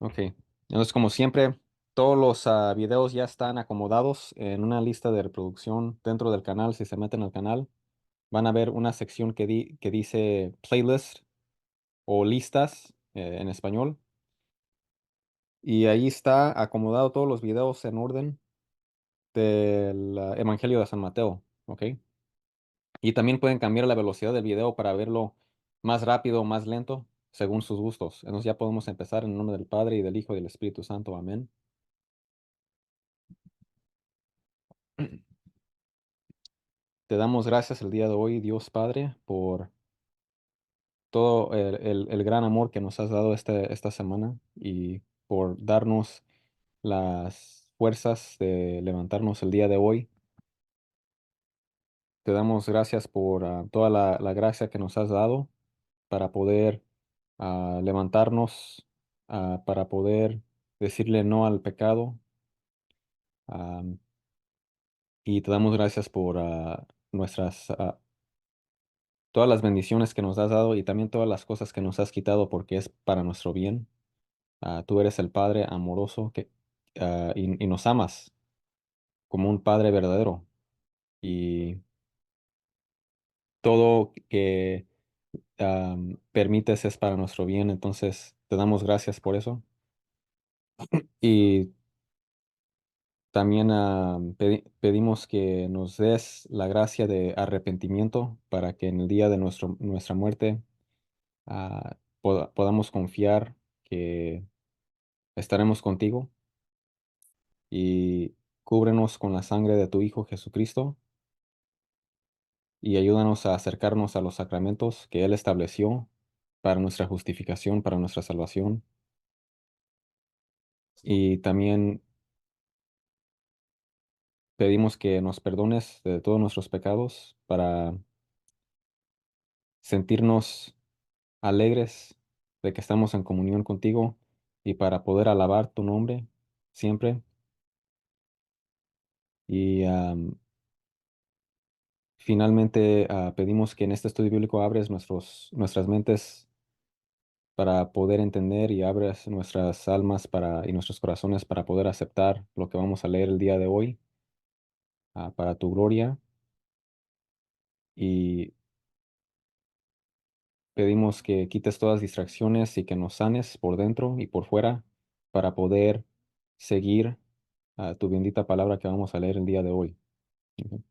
Ok. Entonces, como siempre, todos los videos ya están acomodados en una lista de reproducción dentro del canal. Si se meten al canal, van a ver una sección que dice playlist o listas en español. Y ahí está acomodado todos los videos en orden del Evangelio de San Mateo. Ok. Y también pueden cambiar la velocidad del video para verlo más rápido o más lento, según sus gustos. Entonces ya podemos empezar en el nombre del Padre y del Hijo y del Espíritu Santo. Amén. Te damos gracias el día de hoy, Dios Padre, por todo el gran amor que nos has dado esta semana y por darnos las fuerzas de levantarnos el día de hoy. Te damos gracias por toda la gracia que nos has dado para poder levantarnos, para poder decirle no al pecado. am, y te damos gracias por nuestras, todas las bendiciones que nos has dado y también todas las cosas que nos has quitado porque es para nuestro bien. Tú eres el Padre amoroso y nos amas como un Padre verdadero. Y todo que permites es para nuestro bien. Entonces te damos gracias por eso. Y también pedimos que nos des la gracia de arrepentimiento para que en el día de nuestra muerte podamos confiar que estaremos contigo y cúbrenos con la sangre de tu Hijo Jesucristo y ayúdanos a acercarnos a los sacramentos que Él estableció para nuestra justificación, para nuestra salvación. Y también pedimos que nos perdones de todos nuestros pecados para sentirnos alegres de que estamos en comunión contigo y para poder alabar tu nombre siempre. Y finalmente pedimos que en este estudio bíblico abres nuestras mentes para poder entender y abres nuestras almas y nuestros corazones para poder aceptar lo que vamos a leer el día de hoy para tu gloria. Y pedimos que quites todas distracciones y que nos sanes por dentro y por fuera para poder seguir tu bendita palabra que vamos a leer el día de hoy. Ujú.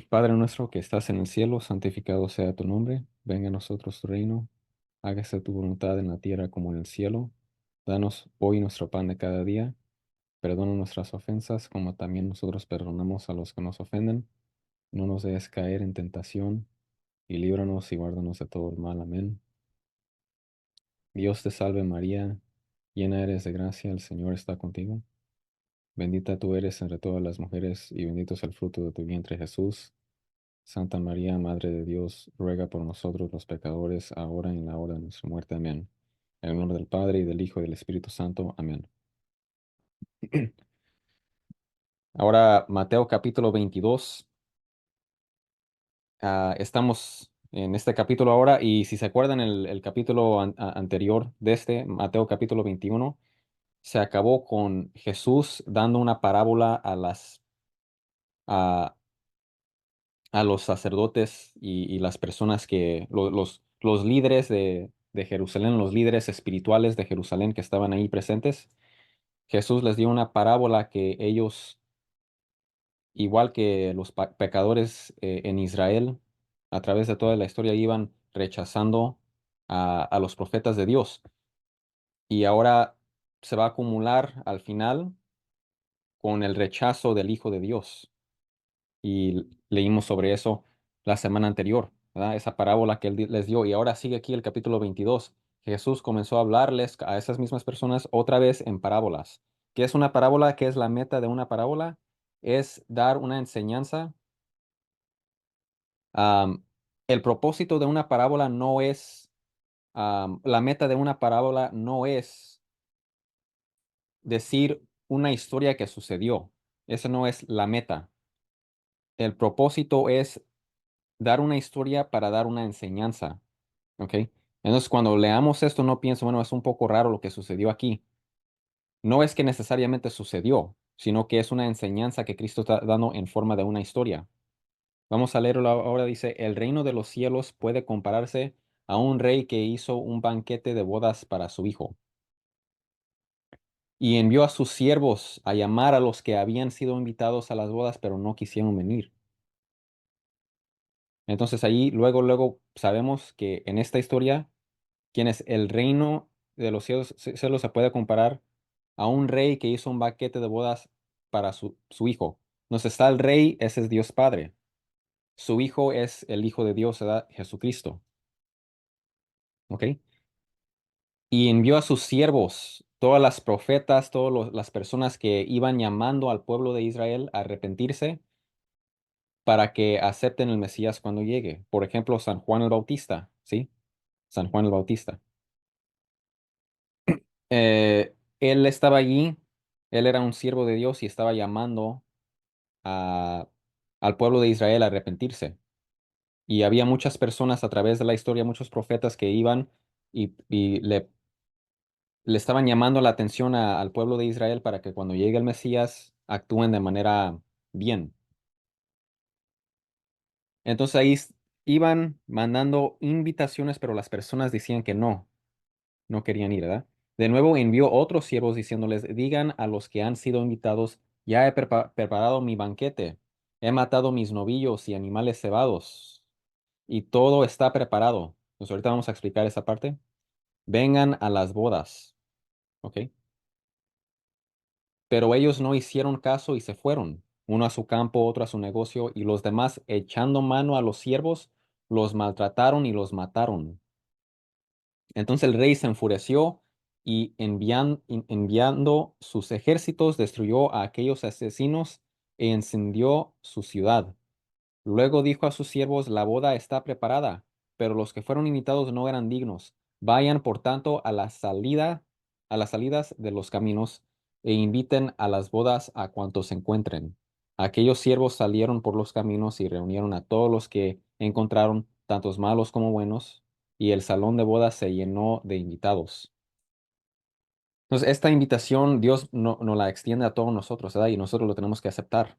Padre nuestro que estás en el cielo, santificado sea tu nombre, venga a nosotros tu reino, hágase tu voluntad en la tierra como en el cielo. Danos hoy nuestro pan de cada día, perdona nuestras ofensas como también nosotros perdonamos a los que nos ofenden. No nos dejes caer en tentación y líbranos y guárdanos de todo el mal. Amén. Dios te salve María, llena eres de gracia, el Señor está contigo. Bendita tú eres entre todas las mujeres y bendito es el fruto de tu vientre Jesús. Santa María, Madre de Dios, ruega por nosotros los pecadores, ahora y en la hora de nuestra muerte. Amén. En el nombre del Padre, y del Hijo, y del Espíritu Santo. Amén. Ahora, Mateo capítulo 22. Estamos en este capítulo ahora, y si se acuerdan, el capítulo anterior de Mateo capítulo 21, se acabó con Jesús dando una parábola a, a los sacerdotes y las personas los líderes de Jerusalén, los líderes espirituales de Jerusalén que estaban ahí presentes. Jesús les dio una parábola que ellos, igual que los pecadores en Israel, a través de toda la historia iban rechazando a los profetas de Dios. Y ahora se va a acumular al final con el rechazo del Hijo de Dios. Y leímos sobre eso la semana anterior, ¿verdad? Esa parábola que él les dio. Y ahora sigue aquí el capítulo 22. Jesús comenzó a hablarles a esas mismas personas otra vez en parábolas. ¿Qué es una parábola? ¿Qué es la meta de una parábola? Es dar una enseñanza. Am, el propósito de una parábola no es, la meta de una parábola no es decir una historia que sucedió. Esa no es la meta. El propósito es dar una historia para dar una enseñanza, ¿ok? Entonces, cuando leamos esto, no pienso, bueno, es un poco raro lo que sucedió aquí. No es que necesariamente sucedió, sino que es una enseñanza que Cristo está dando en forma de una historia. Vamos a leerlo ahora. Dice, el reino de los cielos puede compararse a un rey que hizo un banquete de bodas para su hijo y envió a sus siervos a llamar a los que habían sido invitados a las bodas, pero no quisieron venir. Entonces ahí luego sabemos que en esta historia, quién es el reino de los cielos, cielos se puede comparar a un rey que hizo un banquete de bodas para su hijo. Entonces está el rey, ese es Dios Padre. Su hijo es el Hijo de Dios, ¿verdad? Jesucristo. ¿Ok? Y envió a sus siervos, todas las profetas, todas las personas que iban llamando al pueblo de Israel a arrepentirse para que acepten el Mesías cuando llegue. Por ejemplo, San Juan el Bautista, ¿sí? San Juan el Bautista. Él estaba allí, él era un siervo de Dios y estaba llamando a- al pueblo de Israel a arrepentirse. Y había muchas personas a través de la historia, muchos profetas que iban y le estaban llamando la atención al pueblo de Israel para que cuando llegue el Mesías actúen de manera bien. Entonces ahí iban mandando invitaciones, pero las personas decían que no querían ir, ¿verdad? De nuevo envió otros siervos diciéndoles, digan a los que han sido invitados, ya he preparado mi banquete, he matado mis novillos y animales cebados, y todo está preparado. Pues ahorita vamos a explicar esa parte. Vengan a las bodas, ¿ok? Pero ellos no hicieron caso y se fueron, uno a su campo, otro a su negocio, y los demás, echando mano a los siervos, los maltrataron y los mataron. Entonces el rey se enfureció y enviando sus ejércitos, destruyó a aquellos asesinos e incendió su ciudad. Luego dijo a sus siervos, la boda está preparada, pero los que fueron invitados no eran dignos. Vayan, por tanto, a las salidas de los caminos, e inviten a las bodas a cuantos se encuentren. Aquellos siervos salieron por los caminos y reunieron a todos los que encontraron, tantos malos como buenos, y el salón de bodas se llenó de invitados. Entonces, esta invitación Dios no la extiende a todos nosotros, ¿verdad? Y nosotros lo tenemos que aceptar.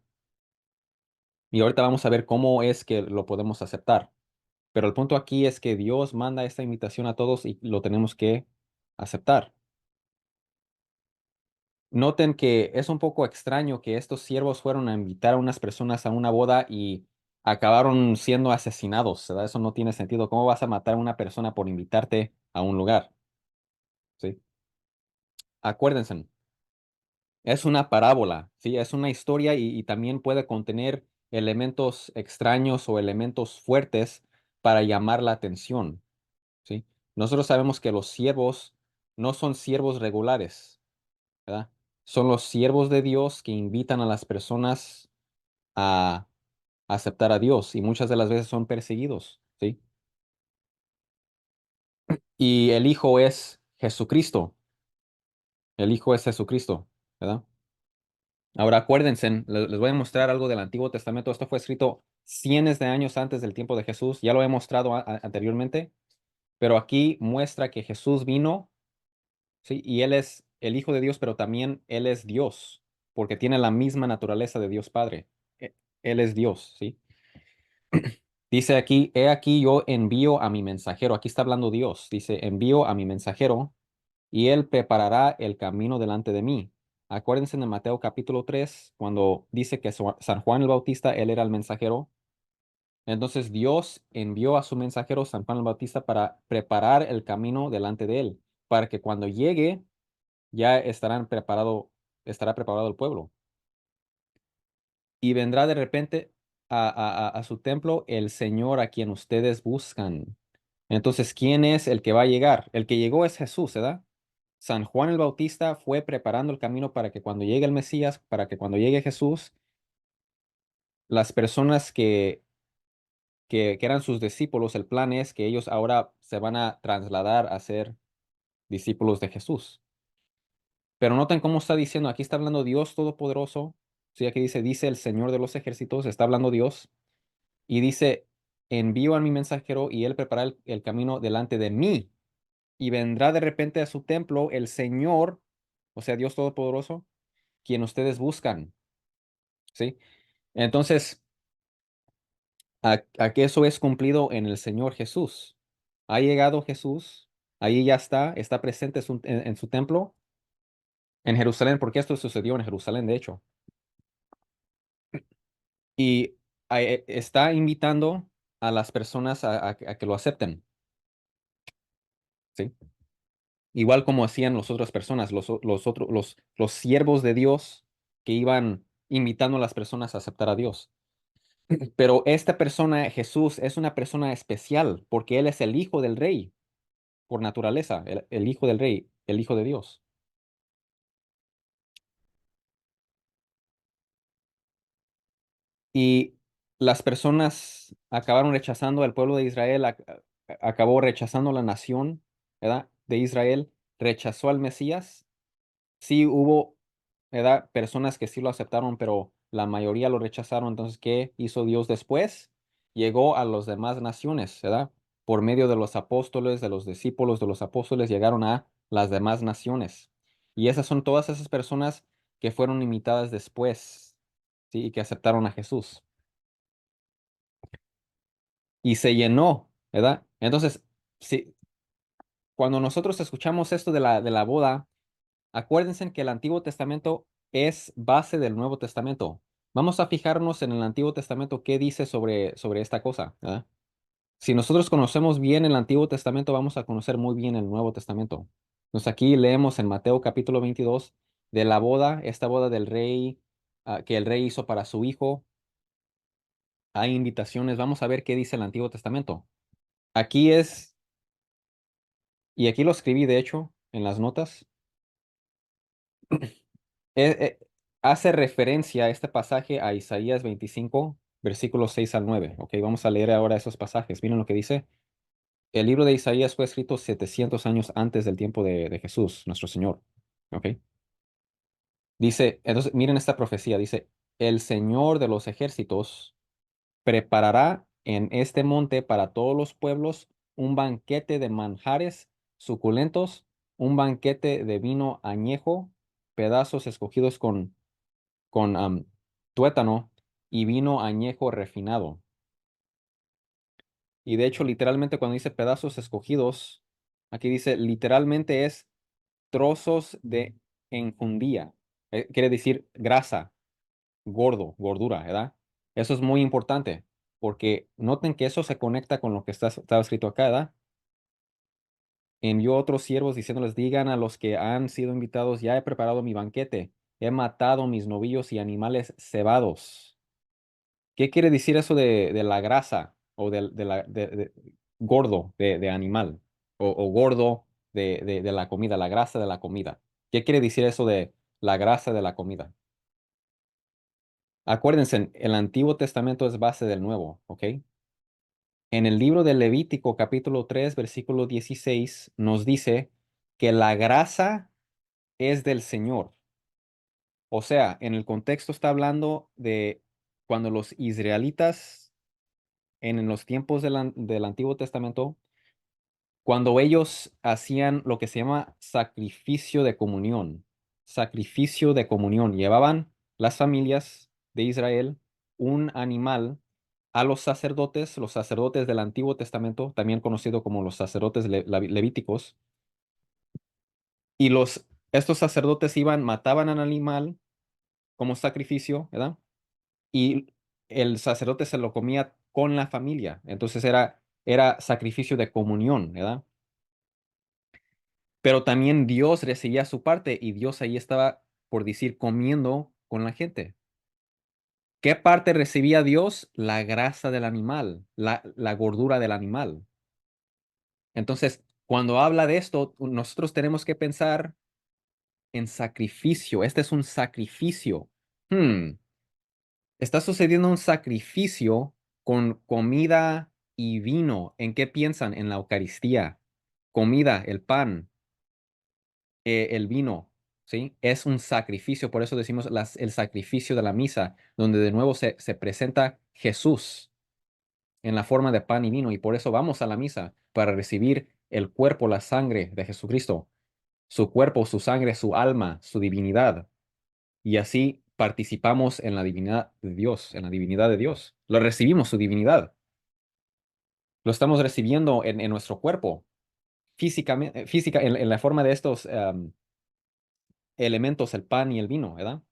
Y ahorita vamos a ver cómo es que lo podemos aceptar. Pero el punto aquí es que Dios manda esta invitación a todos y lo tenemos que aceptar. Noten que es un poco extraño que estos siervos fueron a invitar a unas personas a una boda y acabaron siendo asesinados, ¿verdad? Eso no tiene sentido. ¿Cómo vas a matar a una persona por invitarte a un lugar? ¿Sí? Acuérdense, es una parábola, ¿sí? Es una historia y también puede contener elementos extraños o elementos fuertes para llamar la atención. ¿Sí? Nosotros sabemos que los siervos no son siervos regulares, ¿verdad? Son los siervos de Dios que invitan a las personas a aceptar a Dios y muchas de las veces son perseguidos, ¿sí? Y el Hijo es Jesucristo, el Hijo es Jesucristo, ¿verdad? Ahora acuérdense, les voy a mostrar algo del Antiguo Testamento. Esto fue escrito cientos de años antes del tiempo de Jesús. Ya lo he mostrado anteriormente, pero aquí muestra que Jesús vino. Sí, y Él es el Hijo de Dios, pero también Él es Dios, porque tiene la misma naturaleza de Dios Padre. Él es Dios, ¿sí? Dice aquí, he aquí yo envío a mi mensajero. Aquí está hablando Dios. Dice, envío a mi mensajero y Él preparará el camino delante de mí. Acuérdense de Mateo capítulo 3 cuando dice que San Juan el Bautista, él era el mensajero. Entonces Dios envió a su mensajero, San Juan el Bautista, para preparar el camino delante de Él, para que cuando llegue ya estará preparado el pueblo. Y vendrá de repente a su templo el Señor a quien ustedes buscan. Entonces, ¿quién es el que va a llegar? El que llegó es Jesús, ¿verdad? San Juan el Bautista fue preparando el camino para que cuando llegue el Mesías, para que cuando llegue Jesús, las personas que eran sus discípulos, el plan es que ellos ahora se van a trasladar a ser discípulos de Jesús. Pero noten cómo está diciendo, aquí está hablando Dios Todopoderoso, sí, aquí dice el Señor de los ejércitos, está hablando Dios, y dice, envío a mi mensajero y él preparará el camino delante de mí. y vendrá de repente a su templo el Señor, o sea, Dios Todopoderoso, quien ustedes buscan, ¿sí? Entonces, a que eso es cumplido en el Señor Jesús. Ha llegado Jesús, ahí ya está presente en su templo en Jerusalén, porque esto sucedió en Jerusalén, de hecho. Y está invitando a las personas a que lo acepten, ¿sí? Igual como hacían las otras personas, los siervos de Dios que iban invitando a las personas a aceptar a Dios. Pero esta persona, Jesús, es una persona especial porque Él es el Hijo del Rey por naturaleza, el Hijo del Rey, el Hijo de Dios. Y las personas acabaron rechazando al pueblo de Israel, acabó rechazando la nación, ¿verdad? De Israel, rechazó al Mesías. Sí hubo, ¿verdad? Personas que sí lo aceptaron, pero la mayoría lo rechazaron. Entonces, ¿qué hizo Dios después? Llegó a las demás naciones, ¿verdad? Por medio de los apóstoles, de los discípulos de los apóstoles, llegaron a las demás naciones. Y esas son todas esas personas que fueron imitadas después, ¿sí? Y que aceptaron a Jesús. Y se llenó, ¿verdad? Entonces, sí, cuando nosotros escuchamos esto de la boda, acuérdense que el Antiguo Testamento es base del Nuevo Testamento. Vamos a fijarnos en el Antiguo Testamento qué dice sobre esta cosa, ¿verdad? Si nosotros conocemos bien el Antiguo Testamento, vamos a conocer muy bien el Nuevo Testamento. Entonces aquí leemos en Mateo capítulo 22 de la boda, esta boda del rey, que el rey hizo para su hijo. Hay invitaciones. Vamos a ver qué dice el Antiguo Testamento. Aquí es, y aquí lo escribí de hecho en las notas. eh, eh, Hace referencia a este pasaje a Isaías 25, versículos 6 al 9. Ok, vamos a leer ahora esos pasajes. Miren lo que dice. El libro de Isaías fue escrito 700 años antes del tiempo de Jesús, nuestro Señor. Ok. Dice, entonces, miren esta profecía. Dice, el Señor de los ejércitos preparará en este monte para todos los pueblos un banquete de manjares suculentos, un banquete de vino añejo, pedazos escogidos con tuétano y vino añejo refinado. Y de hecho, literalmente cuando dice pedazos escogidos, aquí dice literalmente es trozos de enjundía. Quiere decir grasa, gordura, ¿verdad? Eso es muy importante porque noten que eso se conecta con lo que estaba escrito acá, ¿verdad? Envió otros siervos diciéndoles, digan a los que han sido invitados, ya he preparado mi banquete, he matado mis novillos y animales cebados. ¿Qué quiere decir eso de la grasa o de gordo de animal o gordo de la comida, la grasa de la comida? ¿Qué quiere decir eso de la grasa de la comida? Acuérdense, el Antiguo Testamento es base del Nuevo, ¿ok? En el libro de Levítico, capítulo 3, versículo 16, nos dice que la grasa es del Señor. O sea, en el contexto está hablando de cuando los israelitas en los tiempos del Antiguo Testamento, cuando ellos hacían lo que se llama sacrificio de comunión, llevaban las familias de Israel un animal a los sacerdotes del Antiguo Testamento, también conocido como los sacerdotes levíticos, y estos sacerdotes iban, mataban al animal como sacrificio, ¿verdad? Y el sacerdote se lo comía con la familia. Entonces era sacrificio de comunión, ¿verdad? Pero también Dios recibía su parte y Dios ahí estaba, por decir, comiendo con la gente. ¿Qué parte recibía Dios? La grasa del animal, la gordura del animal. Entonces, cuando habla de esto, nosotros tenemos que pensar en sacrificio. Este es un sacrificio. Hmm, Está sucediendo un sacrificio con comida y vino. ¿En qué piensan? En la Eucaristía. Comida, el pan, el vino, ¿sí? Es un sacrificio. Por eso decimos el sacrificio de la misa, donde de nuevo se presenta Jesús en la forma de pan y vino. Y por eso vamos a la misa, para recibir el cuerpo, la sangre de Jesucristo, su cuerpo, su sangre, su alma, su divinidad. Y así participamos en la divinidad de Dios, en la divinidad de Dios. Lo recibimos, su divinidad. Lo estamos recibiendo en nuestro cuerpo, físicamente, en la forma de estos elementos, el pan y el vino, ¿verdad?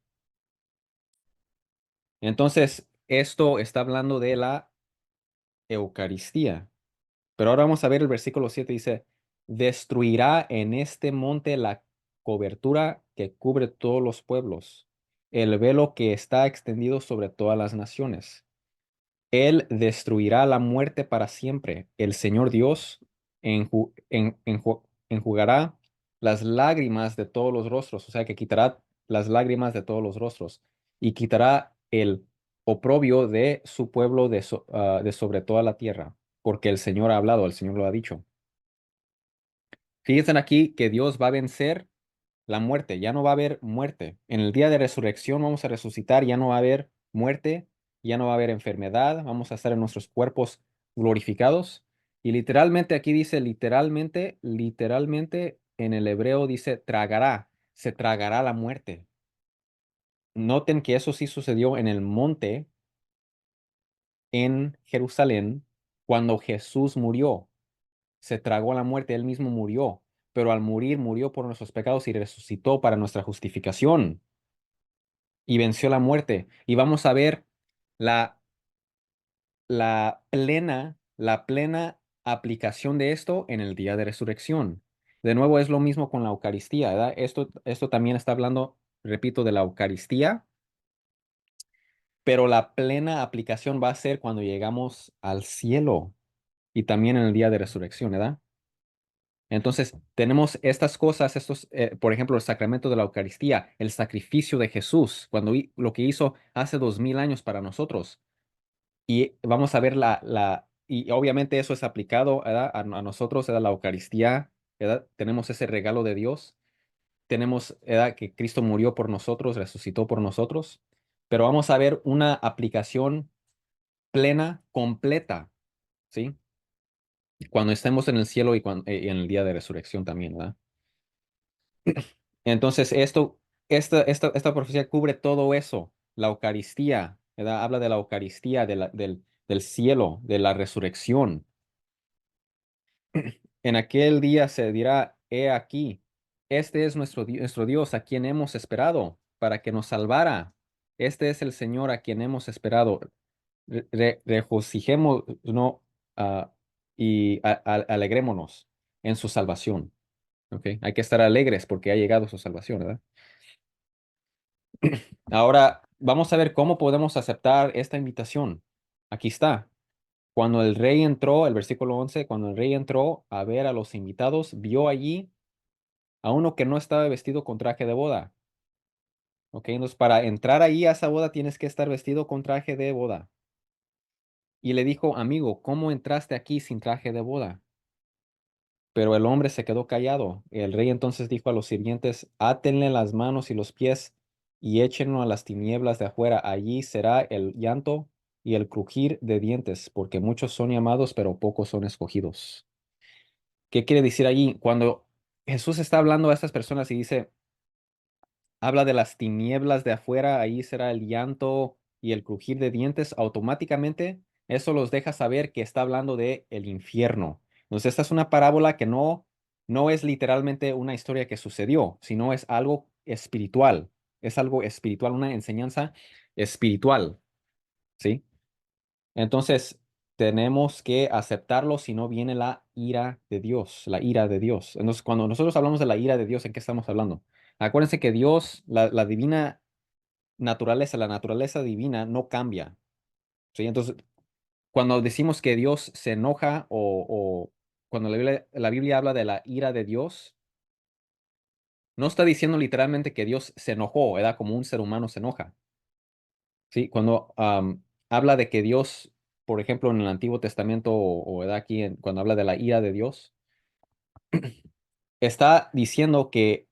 Entonces, esto está hablando de la Eucaristía. Pero ahora vamos a ver el versículo 7, dice, destruirá en este monte la cobertura que cubre todos los pueblos, el velo que está extendido sobre todas las naciones. Él destruirá la muerte para siempre. El Señor Dios enjugará las lágrimas de todos los rostros, o sea que quitará las lágrimas de todos los rostros y quitará el oprobio de su pueblo de sobre toda la tierra, porque el Señor ha hablado, el Señor lo ha dicho. Fíjense aquí que Dios va a vencer la muerte, ya no va a haber muerte. En el día de resurrección vamos a resucitar, ya no va a haber muerte, ya no va a haber enfermedad, vamos a estar en nuestros cuerpos glorificados. Y literalmente aquí dice, literalmente en el hebreo dice tragará, se tragará la muerte. Noten que eso sí sucedió en el monte en Jerusalén cuando Jesús murió. Se tragó la muerte, él mismo murió, pero al morir murió por nuestros pecados y resucitó para nuestra justificación y venció la muerte. Y vamos a ver la, la plena aplicación de esto en el día de resurrección. De nuevo, es lo mismo con la Eucaristía, ¿verdad? Esto también está hablando, repito, de la Eucaristía, pero la plena aplicación va a ser cuando llegamos al cielo y también en el día de resurrección, ¿verdad? Entonces, tenemos estas cosas, por ejemplo, el sacramento de la Eucaristía, el sacrificio de Jesús, lo que hizo hace 2000 años para nosotros. Y vamos a ver y obviamente eso es aplicado, ¿verdad? A nosotros, ¿verdad? La Eucaristía, ¿verdad? Tenemos ese regalo de Dios. Tenemos, ¿verdad? Que Cristo murió por nosotros, resucitó por nosotros. Pero vamos a ver una aplicación plena, completa, ¿sí? Cuando estemos en el cielo y en el día de resurrección también, ¿verdad? Entonces, esta profecía cubre todo eso. La Eucaristía, ¿verdad? Habla de la Eucaristía, del cielo, de la resurrección. En aquel día se dirá, he aquí, este es nuestro Dios a quien hemos esperado para que nos salvara. Este es el Señor a quien hemos esperado. Regocijémonos, no, y alegrémonos en su salvación. ¿Ok? Hay que estar alegres porque ha llegado su salvación, ¿verdad? Ahora, vamos a ver cómo podemos aceptar esta invitación. Aquí está. Cuando el rey entró, el versículo 11, cuando el rey entró a ver a los invitados, vio allí a uno que no estaba vestido con traje de boda. ¿Ok? Entonces, para entrar ahí a esa boda tienes que estar vestido con traje de boda. Y le dijo, amigo, ¿cómo entraste aquí sin traje de boda? Pero el hombre se quedó callado. El rey entonces dijo a los sirvientes, átenle las manos y los pies y échenlo a las tinieblas de afuera. Allí será el llanto y el crujir de dientes, porque muchos son llamados, pero pocos son escogidos. ¿Qué quiere decir allí? Cuando Jesús está hablando a estas personas y dice, habla de las tinieblas de afuera, ahí será el llanto y el crujir de dientes, automáticamente eso los deja saber que está hablando de el infierno. Entonces, esta es una parábola que no es literalmente una historia que sucedió, sino es algo espiritual. Es algo espiritual, una enseñanza espiritual, ¿sí? Entonces, tenemos que aceptarlo si no viene la ira de Dios, la ira de Dios. Entonces, cuando nosotros hablamos de la ira de Dios, ¿en qué estamos hablando? Acuérdense que Dios, la divina naturaleza, la naturaleza divina no cambia, ¿sí? Entonces, cuando decimos que Dios se enoja o cuando la Biblia habla de la ira de Dios, no está diciendo literalmente que Dios se enojó, ¿verdad? Como un ser humano se enoja, ¿sí? Cuando habla de que Dios, por ejemplo, en el Antiguo Testamento ¿verdad? Aquí, cuando habla de la ira de Dios, está diciendo que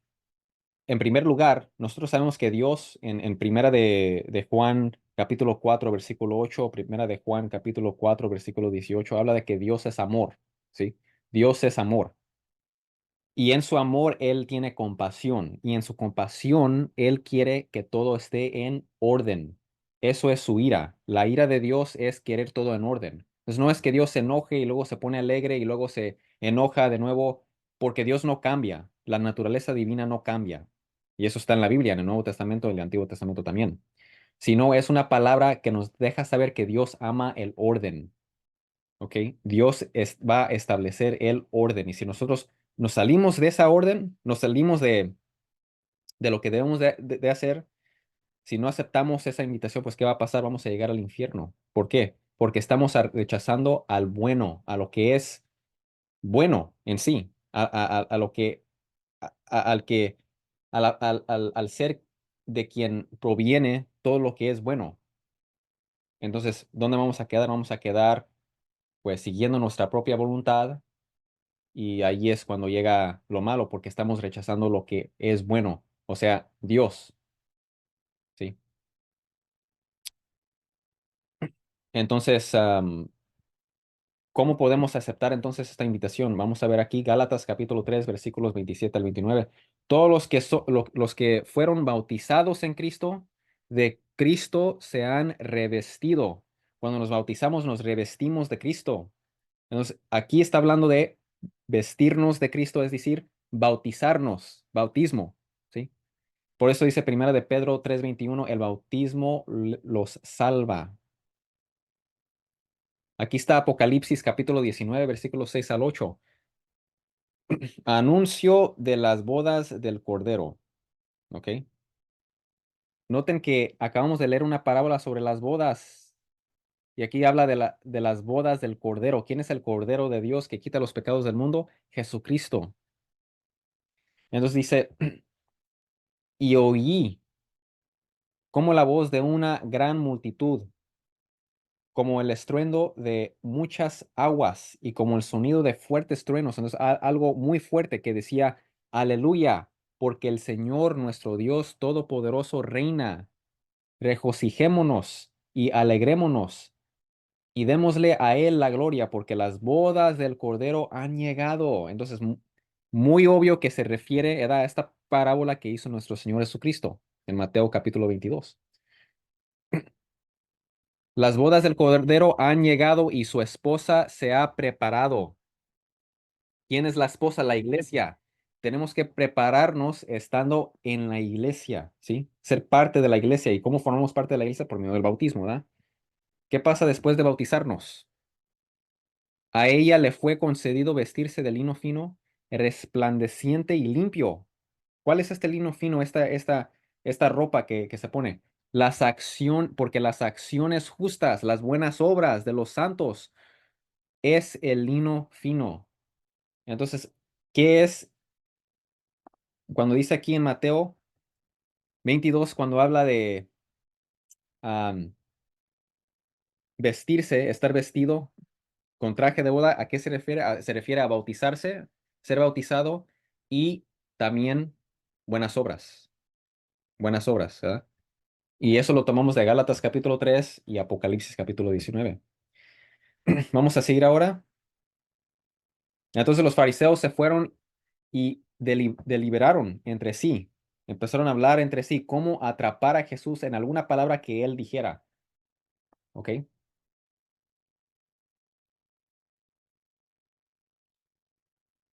en primer lugar, nosotros sabemos que Dios en primera de Juan capítulo 4 versículo 8, primera de Juan capítulo 4 versículo 18, habla de que Dios es amor, ¿sí? Dios es amor. Y en su amor, Él tiene compasión. Y en su compasión, Él quiere que todo esté en orden. Eso es su ira. La ira de Dios es querer todo en orden. Entonces no es que Dios se enoje y luego se pone alegre y luego se enoja de nuevo, porque Dios no cambia. La naturaleza divina no cambia. Y eso está en la Biblia, en el Nuevo Testamento y el Antiguo Testamento también. Sino es una palabra que nos deja saber que Dios ama el orden. ¿Ok? Dios va a establecer el orden. Y si nosotros nos salimos de esa orden, nos salimos de lo que debemos de hacer, si no aceptamos esa invitación, pues ¿qué va a pasar? Vamos a llegar al infierno. ¿Por qué? Porque estamos rechazando al bueno, a lo que es bueno en sí, a lo que, al que, al ser de quien proviene todo lo que es bueno. Entonces, ¿dónde vamos a quedar? Vamos a quedar, pues, siguiendo nuestra propia voluntad. Y ahí es cuando llega lo malo, porque estamos rechazando lo que es bueno, o sea, Dios, ¿sí? Entonces, ¿cómo podemos aceptar entonces esta invitación? Vamos a ver aquí Gálatas capítulo 3 versículos 27 al 29. Todos los que, los que fueron bautizados en Cristo, de Cristo se han revestido. Cuando nos bautizamos, nos revestimos de Cristo. Entonces, aquí está hablando de vestirnos de Cristo, es decir, bautizarnos, bautismo, ¿sí? Por eso dice Primera de Pedro 3:21, el bautismo los salva. Aquí está Apocalipsis capítulo 19, versículos 6 al 8. Anuncio de las bodas del Cordero. ¿Ok? Noten que acabamos de leer una parábola sobre las bodas. Y aquí habla de las bodas del Cordero. ¿Quién es el Cordero de Dios que quita los pecados del mundo? Jesucristo. Entonces dice, y oí como la voz de una gran multitud, como el estruendo de muchas aguas y como el sonido de fuertes truenos. Entonces, algo muy fuerte que decía, aleluya, porque el Señor nuestro Dios Todopoderoso reina. Regocijémonos y alegrémonos y démosle a Él la gloria, porque las bodas del Cordero han llegado. Entonces, muy obvio que se refiere era a esta parábola que hizo nuestro Señor Jesucristo en Mateo capítulo 22. Las bodas del Cordero han llegado y su esposa se ha preparado. ¿Quién es la esposa? La iglesia. Tenemos que prepararnos estando en la iglesia, ¿sí? Ser parte de la iglesia. ¿Y cómo formamos parte de la iglesia? Por medio del bautismo, ¿verdad? ¿Qué pasa después de bautizarnos? A ella le fue concedido vestirse de lino fino, resplandeciente y limpio. ¿Cuál es este lino fino, esta ropa que se pone? Porque las acciones justas, las buenas obras de los santos es el lino fino. Entonces, ¿qué es cuando dice aquí en Mateo 22, cuando habla de am, vestirse, estar vestido con traje de boda? ¿A qué se refiere? Se refiere a bautizarse, ser bautizado y también buenas obras, ¿verdad? Y eso lo tomamos de Gálatas capítulo 3 y Apocalipsis capítulo 19. Vamos a seguir ahora. Entonces los fariseos se fueron y deliberaron entre sí. Empezaron a hablar entre sí cómo atrapar a Jesús en alguna palabra que él dijera. ¿Ok?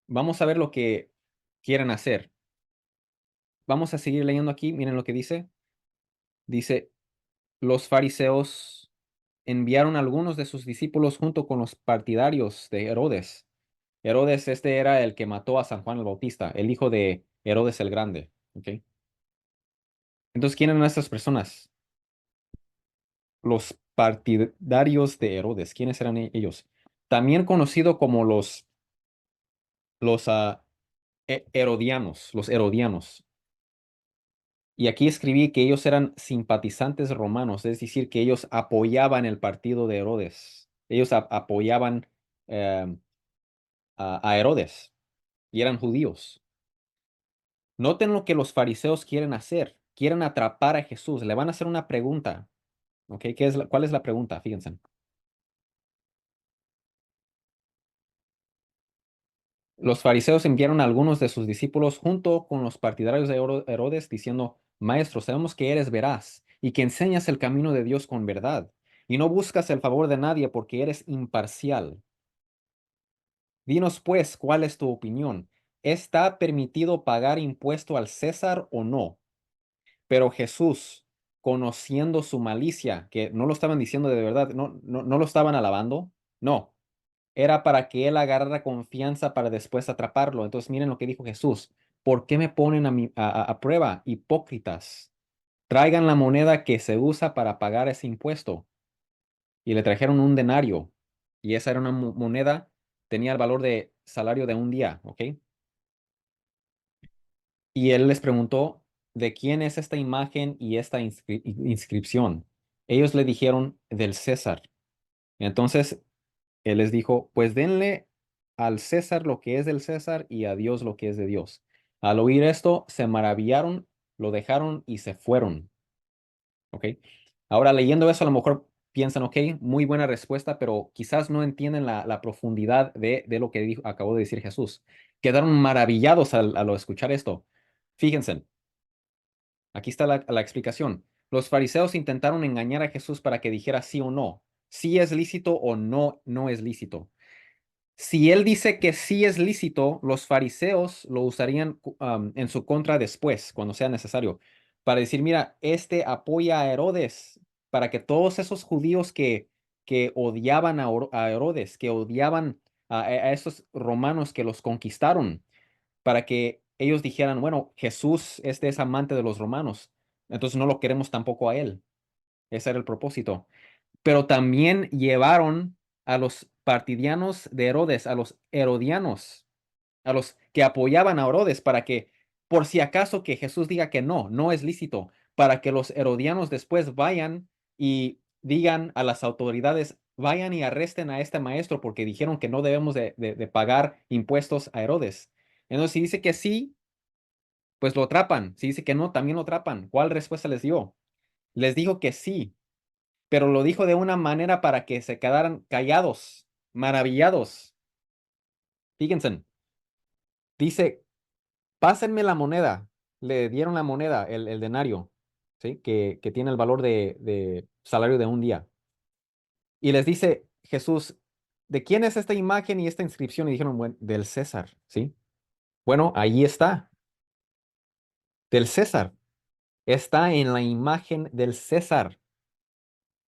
Vamos a ver lo que quieren hacer. Vamos a seguir leyendo aquí. Miren lo que dice. Dice, los fariseos enviaron a algunos de sus discípulos junto con los partidarios de Herodes. Herodes, este era el que mató a San Juan el Bautista, el hijo de Herodes el Grande. ¿Ok? Entonces, ¿quiénes eran estas personas? Los partidarios de Herodes. ¿Quiénes eran ellos? También conocido como los herodianos, los herodianos. Y aquí escribí que ellos eran simpatizantes romanos, es decir, que ellos apoyaban el partido de Herodes. Ellos apoyaban eh, a Herodes y eran judíos. Noten lo que los fariseos quieren hacer. Quieren atrapar a Jesús. Le van a hacer una pregunta. ¿Ok? ¿Cuál es la pregunta? Fíjense. Los fariseos enviaron a algunos de sus discípulos junto con los partidarios de Herodes, diciendo, Maestro, sabemos que eres veraz y que enseñas el camino de Dios con verdad, y no buscas el favor de nadie porque eres imparcial. Dinos pues, ¿cuál es tu opinión? ¿Está permitido pagar impuesto al César o no? Pero Jesús, conociendo su malicia, que no lo estaban diciendo de verdad, no lo estaban alabando, no, era para que él agarrara confianza para después atraparlo. Entonces miren lo que dijo Jesús. ¿Por qué me ponen a prueba, hipócritas? Traigan la moneda que se usa para pagar ese impuesto. Y le trajeron un denario. Y esa era una moneda, tenía el valor de salario de un día, ¿ok? Y él les preguntó, ¿de quién es esta imagen y esta inscripción? Ellos le dijeron, del César. Entonces él les dijo, pues denle al César lo que es del César y a Dios lo que es de Dios. Al oír esto, se maravillaron, lo dejaron y se fueron. ¿Ok? Ahora leyendo eso, a lo mejor piensan, ok, muy buena respuesta, pero quizás no entienden la profundidad de lo que acabó de decir Jesús. Quedaron maravillados al escuchar esto. Fíjense, aquí está la explicación. Los fariseos intentaron engañar a Jesús para que dijera sí o no, si es lícito o no, no es lícito. Si él dice que sí es lícito, los fariseos lo usarían en su contra después, cuando sea necesario, para decir, mira, este apoya a Herodes, para que todos esos judíos que odiaban a Herodes, que odiaban a esos romanos que los conquistaron, para que ellos dijeran, bueno, Jesús este es amante de los romanos, entonces no lo queremos tampoco a él. Ese era el propósito, pero también llevaron a los partidianos de Herodes, a los herodianos, a los que apoyaban a Herodes, para que, por si acaso que Jesús diga que no, no es lícito, para que los herodianos después vayan y digan a las autoridades, vayan y arresten a este maestro porque dijeron que no debemos de pagar impuestos a Herodes. Entonces, si dice que sí, pues lo atrapan. Si dice que no, también lo atrapan. ¿Cuál respuesta les dio? Les dijo que sí, pero lo dijo de una manera para que se quedaran callados, maravillados. Fíjense, dice, pásenme la moneda. Le dieron la moneda, el denario, ¿sí? Que tiene el valor de salario de un día. Y les dice Jesús, ¿de quién es esta imagen y esta inscripción? Y dijeron, bueno, del César, ¿sí? Bueno, ahí está, del César. Está en la imagen del César.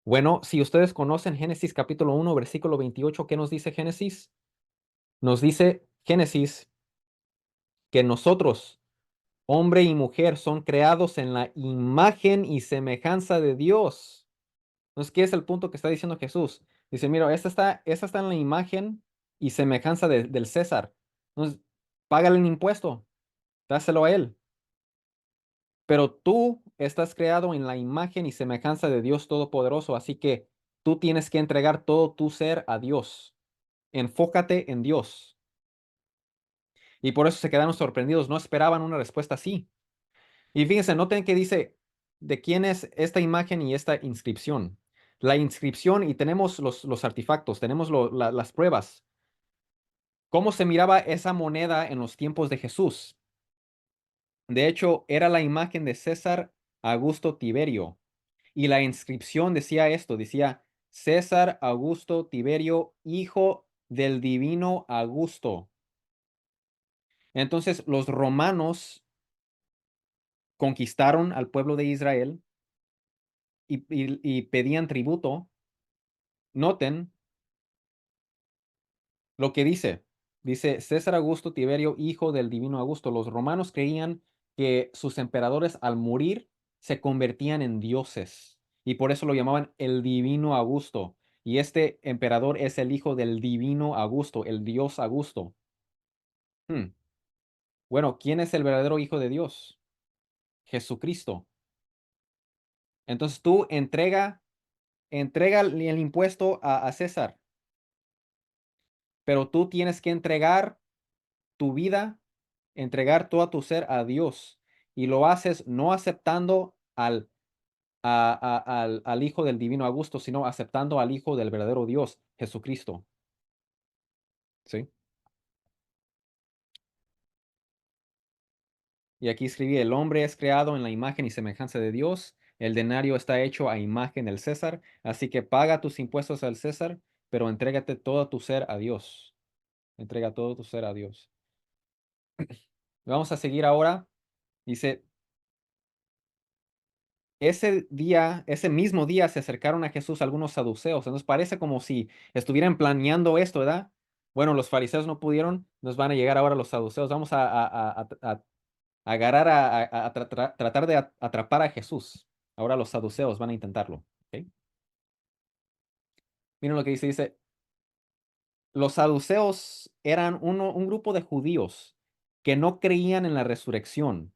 Bueno, si ustedes conocen Génesis capítulo 1 versículo 28, ¿qué nos dice Génesis? Nos dice Génesis que nosotros, hombre y mujer, son creados en la imagen y semejanza de Dios. Entonces, ¿qué es el punto que está diciendo Jesús? Dice, mira, esta está en la imagen y semejanza del César. Entonces, págale el impuesto, dáselo a él. Pero tú estás creado en la imagen y semejanza de Dios Todopoderoso, así que tú tienes que entregar todo tu ser a Dios. Enfócate en Dios. Y por eso se quedaron sorprendidos, no esperaban una respuesta así. Y fíjense, noten que dice, ¿de quién es esta imagen y esta inscripción? La inscripción y tenemos los artefactos, tenemos las pruebas. ¿Cómo se miraba esa moneda en los tiempos de Jesús? De hecho, era la imagen de César Augusto Tiberio. Y la inscripción decía esto, decía César Augusto Tiberio, hijo del divino Augusto. Entonces, los romanos conquistaron al pueblo de Israel y pedían tributo. Noten lo que dice. Dice César Augusto Tiberio, hijo del divino Augusto. Los romanos creían que sus emperadores al morir se convertían en dioses y por eso lo llamaban el divino Augusto. Y este emperador es el hijo del divino Augusto, el dios Augusto. Hmm. Bueno, ¿quién es el verdadero hijo de Dios? Jesucristo. Entonces tú entrega el impuesto a César, pero tú tienes que entregar tu vida, entregar todo tu ser a Dios. Y lo haces no aceptando al Hijo del Divino Augusto, sino aceptando al Hijo del verdadero Dios, Jesucristo. ¿Sí? Y aquí escribí, el hombre es creado en la imagen y semejanza de Dios. El denario está hecho a imagen del César. Así que paga tus impuestos al César, pero entrégate todo tu ser a Dios. Entrega todo tu ser a Dios. Vamos a seguir ahora. Dice, ese día, ese mismo día se acercaron a Jesús algunos saduceos. Entonces parece como si estuvieran planeando esto, ¿verdad? Bueno, los fariseos no pudieron, nos van a llegar ahora los saduceos. Vamos a agarrar, tratar de atrapar a Jesús. Ahora los saduceos van a intentarlo. ¿Ok? Miren lo que dice, dice, los saduceos eran un grupo de judíos que no creían en la resurrección,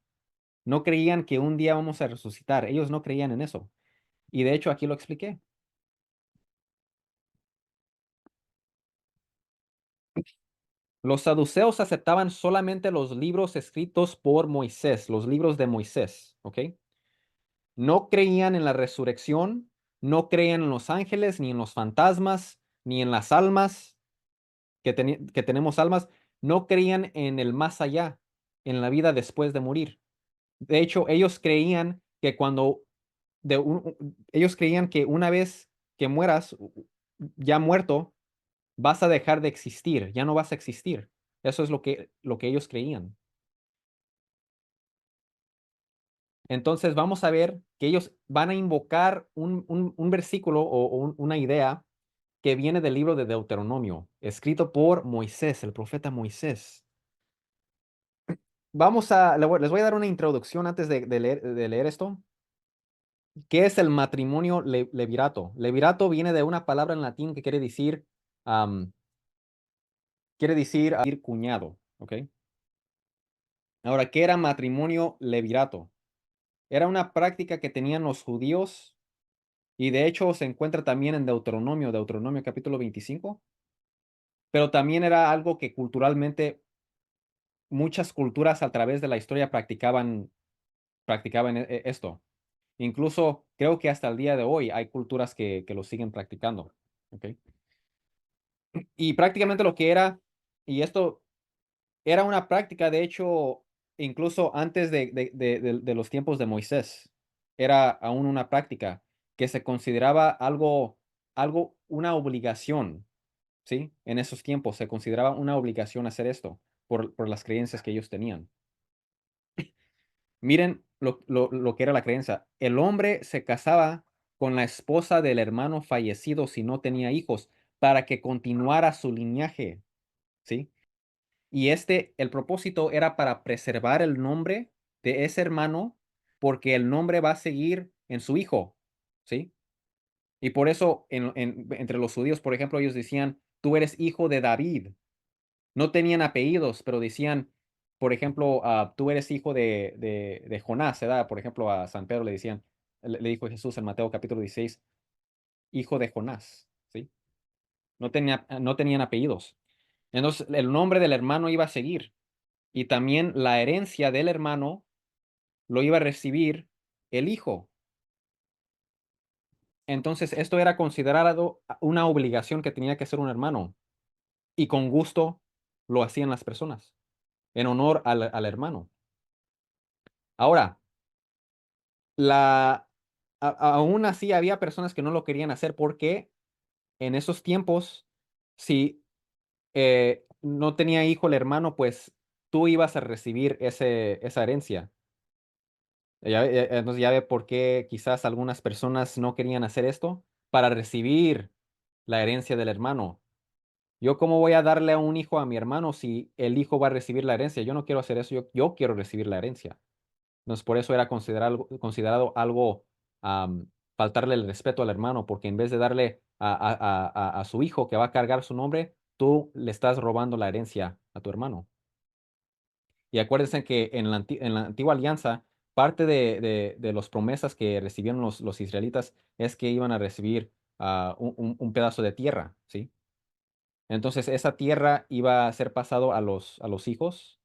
no creían que un día vamos a resucitar, ellos no creían en eso. Y de hecho aquí lo expliqué. Los saduceos aceptaban solamente los libros escritos por Moisés, los libros de Moisés, ¿ok? No creían en la resurrección, no creían en los ángeles, ni en los fantasmas, ni en las almas, que tenemos almas, no creían en el más allá, en la vida después de morir. De hecho, ellos creían que ellos creían que una vez que mueras, ya muerto, vas a dejar de existir, ya no vas a existir. Eso es lo que ellos creían. Entonces vamos a ver que ellos van a invocar un versículo o una idea que viene del libro de Deuteronomio, escrito por Moisés, el profeta Moisés. Les voy a dar una introducción antes de leer esto. ¿Qué es el matrimonio levirato? Levirato viene de una palabra en latín que am, quiere decir cuñado, ¿ok? Ahora, ¿qué era matrimonio levirato? Era una práctica que tenían los judíos y de hecho se encuentra también en Deuteronomio capítulo 25, pero también era algo que culturalmente muchas culturas a través de la historia practicaban esto. Incluso creo que hasta el día de hoy hay culturas que lo siguen practicando. ¿Ok? Y prácticamente lo que era, y esto era una práctica, de hecho, incluso antes de los tiempos de Moisés, era aún una práctica que se consideraba una obligación, ¿sí? En esos tiempos se consideraba una obligación hacer esto por las creencias que ellos tenían. Miren lo que era la creencia. El hombre se casaba con la esposa del hermano fallecido si no tenía hijos para que continuara su linaje, ¿sí? Y el propósito era para preservar el nombre de ese hermano porque el nombre va a seguir en su hijo, ¿sí? Y por eso entre los judíos, por ejemplo, ellos decían, tú eres hijo de David. No tenían apellidos, pero decían, por ejemplo, tú eres hijo de Jonás, ¿verdad? Por ejemplo, a San Pedro le decían, le dijo Jesús en Mateo capítulo 16, hijo de Jonás, ¿sí? No tenían apellidos. Entonces, el nombre del hermano iba a seguir y también la herencia del hermano lo iba a recibir el hijo. Entonces, esto era considerado una obligación que tenía que hacer un hermano y con gusto lo hacían las personas en honor al hermano. Ahora, la, aún así había personas que no lo querían hacer porque en esos tiempos, si no tenía hijo el hermano, pues tú ibas a recibir esa herencia. Entonces ya ve por qué quizás algunas personas no querían hacer esto para recibir la herencia del hermano. Yo cómo voy a darle a un hijo a mi hermano si el hijo va a recibir la herencia. Yo no quiero hacer eso, yo quiero recibir la herencia. Entonces, por eso era considerado algo, faltarle el respeto al hermano, porque en vez de darle a su hijo que va a cargar su nombre, tú le estás robando la herencia a tu hermano. Y acuérdense que en la antigua alianza, parte de las promesas que recibieron los israelitas es que iban a recibir un pedazo de tierra, ¿sí? Entonces, esa tierra iba a ser pasado a los hijos.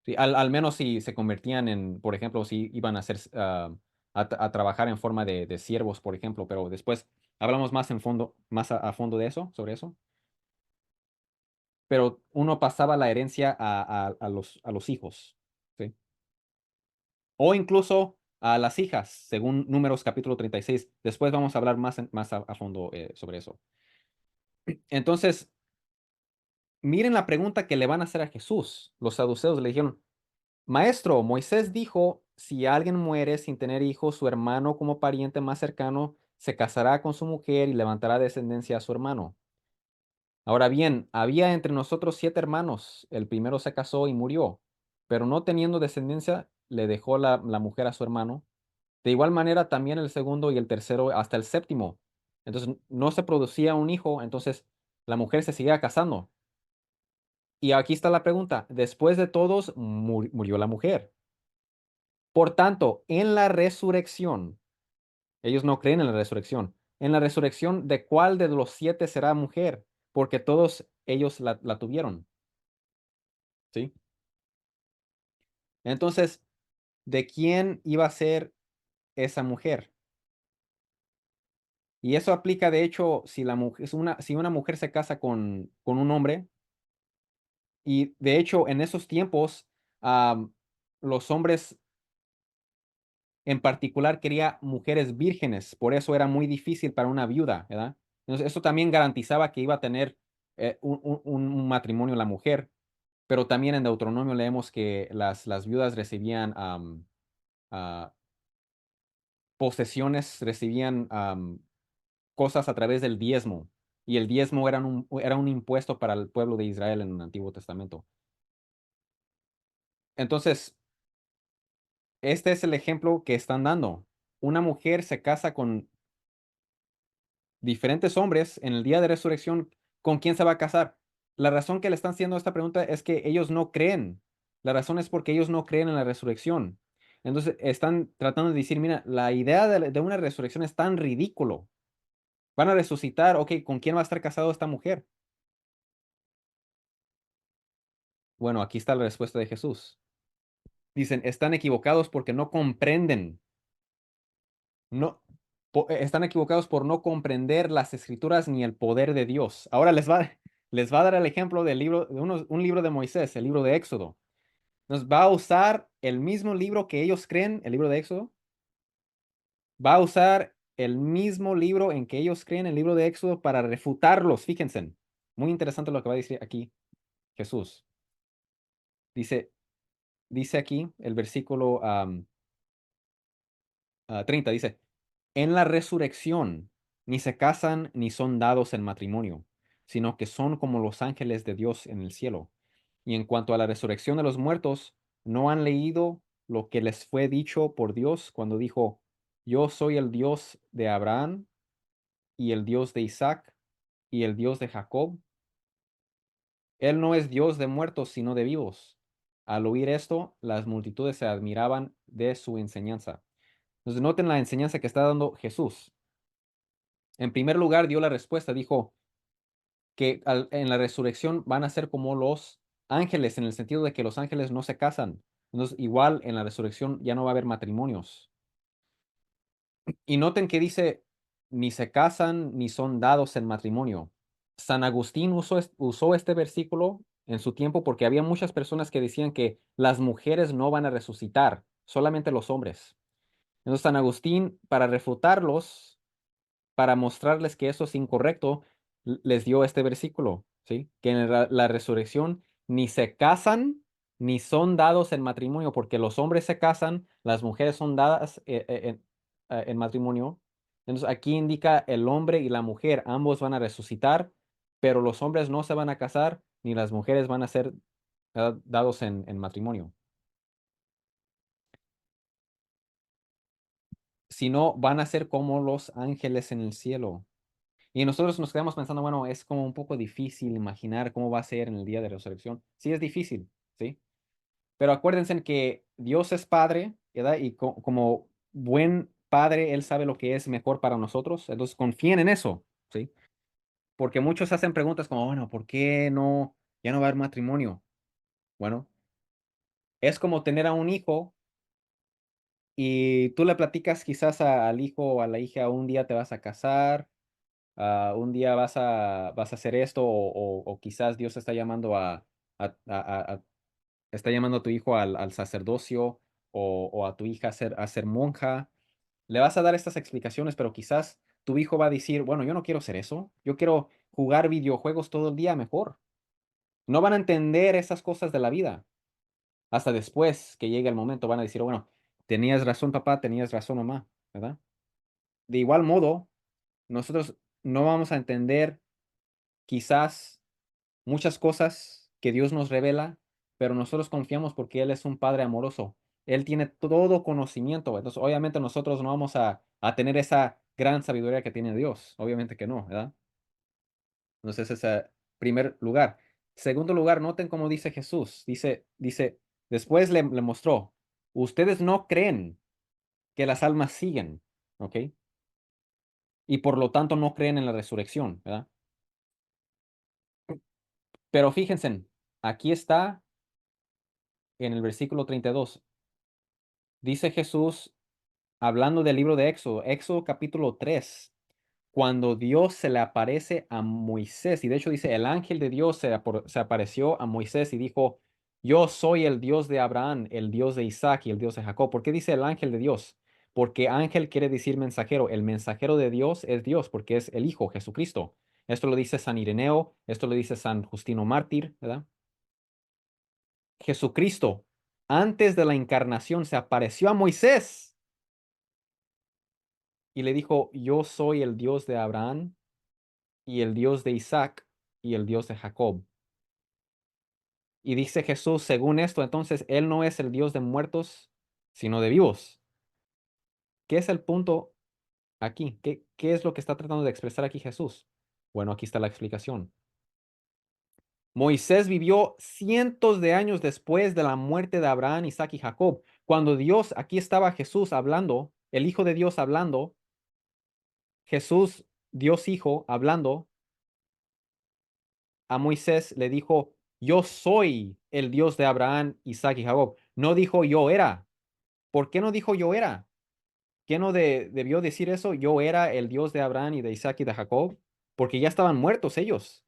Sí, al menos si se convertían por ejemplo, si iban a ser a trabajar en forma de siervos, por ejemplo, pero después hablamos más a fondo de eso, sobre eso. Pero uno pasaba la herencia a los hijos, ¿sí? o incluso a las hijas, según Números capítulo 36. Después vamos a hablar más a fondo sobre eso. Entonces, miren la pregunta que le van a hacer a Jesús. Los saduceos le dijeron, Maestro, Moisés dijo, si alguien muere sin tener hijos, su hermano como pariente más cercano se casará con su mujer y levantará descendencia a su hermano. Ahora bien, había entre nosotros 7 hermanos. El primero se casó y murió, pero no teniendo descendencia, le dejó la mujer a su hermano. De igual manera, también el segundo y el tercero hasta el séptimo. Entonces, no se producía un hijo, entonces la mujer se seguía casando. Y aquí está la pregunta. Después de todos, murió la mujer. Por tanto, en la resurrección, ellos no creen en la resurrección. En la resurrección, ¿de cuál de los 7 será mujer? Porque todos ellos la tuvieron. ¿Sí? Entonces, ¿de quién iba a ser esa mujer? Y eso aplica, de hecho, si la mujer, si una mujer se casa con un hombre, y de hecho, en esos tiempos, los hombres en particular quería mujeres vírgenes, por eso era muy difícil para una viuda, ¿verdad? Entonces, eso también garantizaba que iba a tener un matrimonio la mujer, pero también en Deuteronomio leemos que las viudas recibían ah, posesiones, recibían cosas a través del diezmo, y el diezmo era un impuesto para el pueblo de Israel en el Antiguo Testamento. Entonces, este es el ejemplo que están dando. Una mujer se casa con diferentes hombres en el día de resurrección. ¿Con quién se va a casar? La razón que le están haciendo esta pregunta es que ellos no creen. La razón es porque ellos no creen en la resurrección. Entonces están tratando de decir, mira, la idea de una resurrección es tan ridículo. Van a resucitar, ok, ¿con quién va a estar casado esta mujer? Bueno, aquí está la respuesta de Jesús. Dicen, están equivocados porque no comprenden. No, están equivocados por no comprender las escrituras ni el poder de Dios. Ahora les va a dar el ejemplo del libro, un libro de Moisés, el libro de Éxodo. Nos va a usar el mismo libro que ellos creen, el libro de Éxodo. Va a usar el mismo libro en que ellos creen, el libro de Éxodo, para refutarlos. Fíjense, muy interesante lo que va a decir aquí Jesús. Dice, dice aquí el versículo 30, dice, en la resurrección ni se casan ni son dados en matrimonio, sino que son como los ángeles de Dios en el cielo. Y en cuanto a la resurrección de los muertos, ¿no han leído lo que les fue dicho por Dios cuando dijo, yo soy el Dios de Abraham y el Dios de Isaac y el Dios de Jacob? Él no es Dios de muertos, sino de vivos. Al oír esto, las multitudes se admiraban de su enseñanza. Entonces, noten la enseñanza que está dando Jesús. En primer lugar, dio la respuesta, dijo que en la resurrección van a ser como los ángeles, en el sentido de que los ángeles no se casan. Entonces, igual en la resurrección ya no va a haber matrimonios. Y noten que dice, ni se casan ni son dados en matrimonio. San Agustín usó este versículo en su tiempo porque había muchas personas que decían que las mujeres no van a resucitar, solamente los hombres. Entonces, San Agustín, para refutarlos, para mostrarles que eso es incorrecto, les dio este versículo, ¿sí? Que en la resurrección ni se casan ni son dados en matrimonio, porque los hombres se casan, las mujeres son dadas en matrimonio. Entonces aquí indica el hombre y la mujer, ambos van a resucitar, pero los hombres no se van a casar ni las mujeres van a ser dados en matrimonio, sino van a ser como los ángeles en el cielo. Y nosotros nos quedamos pensando, bueno, es como un poco difícil imaginar cómo va a ser en el día de resurrección. Sí, es difícil, ¿sí? Pero acuérdense que Dios es Padre, ¿verdad? Y como buen Padre, Él sabe lo que es mejor para nosotros. Entonces confíen en eso, ¿sí? Porque muchos hacen preguntas como, bueno, ¿por qué no, ya no va a haber matrimonio? Bueno, es como tener a un hijo y tú le platicas quizás al hijo o a la hija, un día te vas a casar, un día vas a hacer esto, o quizás Dios está llamando está llamando a tu hijo al sacerdocio, o a tu hija a ser monja. Le vas a dar estas explicaciones, pero quizás tu hijo va a decir, bueno, yo no quiero hacer eso, yo quiero jugar videojuegos todo el día mejor. No van a entender esas cosas de la vida. Hasta después que llegue el momento van a decir, bueno, tenías razón papá, tenías razón mamá, ¿verdad? De igual modo, nosotros no vamos a entender quizás muchas cosas que Dios nos revela, pero nosotros confiamos porque Él es un Padre amoroso. Él tiene todo conocimiento. Entonces, obviamente nosotros no vamos a tener esa gran sabiduría que tiene Dios. Obviamente que no, ¿verdad? Entonces, ese es primer lugar. Segundo lugar, noten cómo dice Jesús. Después le mostró, ustedes no creen que las almas siguen, ¿ok? Y por lo tanto no creen en la resurrección, ¿verdad? Pero fíjense, aquí está en el versículo 32. Dice Jesús, hablando del libro de Éxodo, Éxodo capítulo 3, cuando Dios se le aparece a Moisés, y de hecho dice, el ángel de Dios se apareció a Moisés y dijo, yo soy el Dios de Abraham, el Dios de Isaac y el Dios de Jacob. ¿Por qué dice el ángel de Dios? Porque ángel quiere decir mensajero. El mensajero de Dios es Dios, porque es el Hijo, Jesucristo. Esto lo dice San Ireneo, esto lo dice San Justino Mártir, ¿verdad? Jesucristo, antes de la encarnación, se apareció a Moisés y le dijo, yo soy el Dios de Abraham y el Dios de Isaac y el Dios de Jacob. Y dice Jesús, según esto, entonces Él no es el Dios de muertos, sino de vivos. ¿Qué es el punto aquí? ¿Qué es lo que está tratando de expresar aquí Jesús? Bueno, aquí está la explicación. Moisés vivió cientos de años después de la muerte de Abraham, Isaac y Jacob. Cuando Dios, aquí estaba Jesús hablando, el Hijo de Dios hablando, Jesús, Dios Hijo, hablando a Moisés, le dijo, yo soy el Dios de Abraham, Isaac y Jacob. No dijo yo era. ¿Por qué no dijo yo era? ¿Qué no debió decir eso? Yo era el Dios de Abraham y de Isaac y de Jacob, porque ya estaban muertos ellos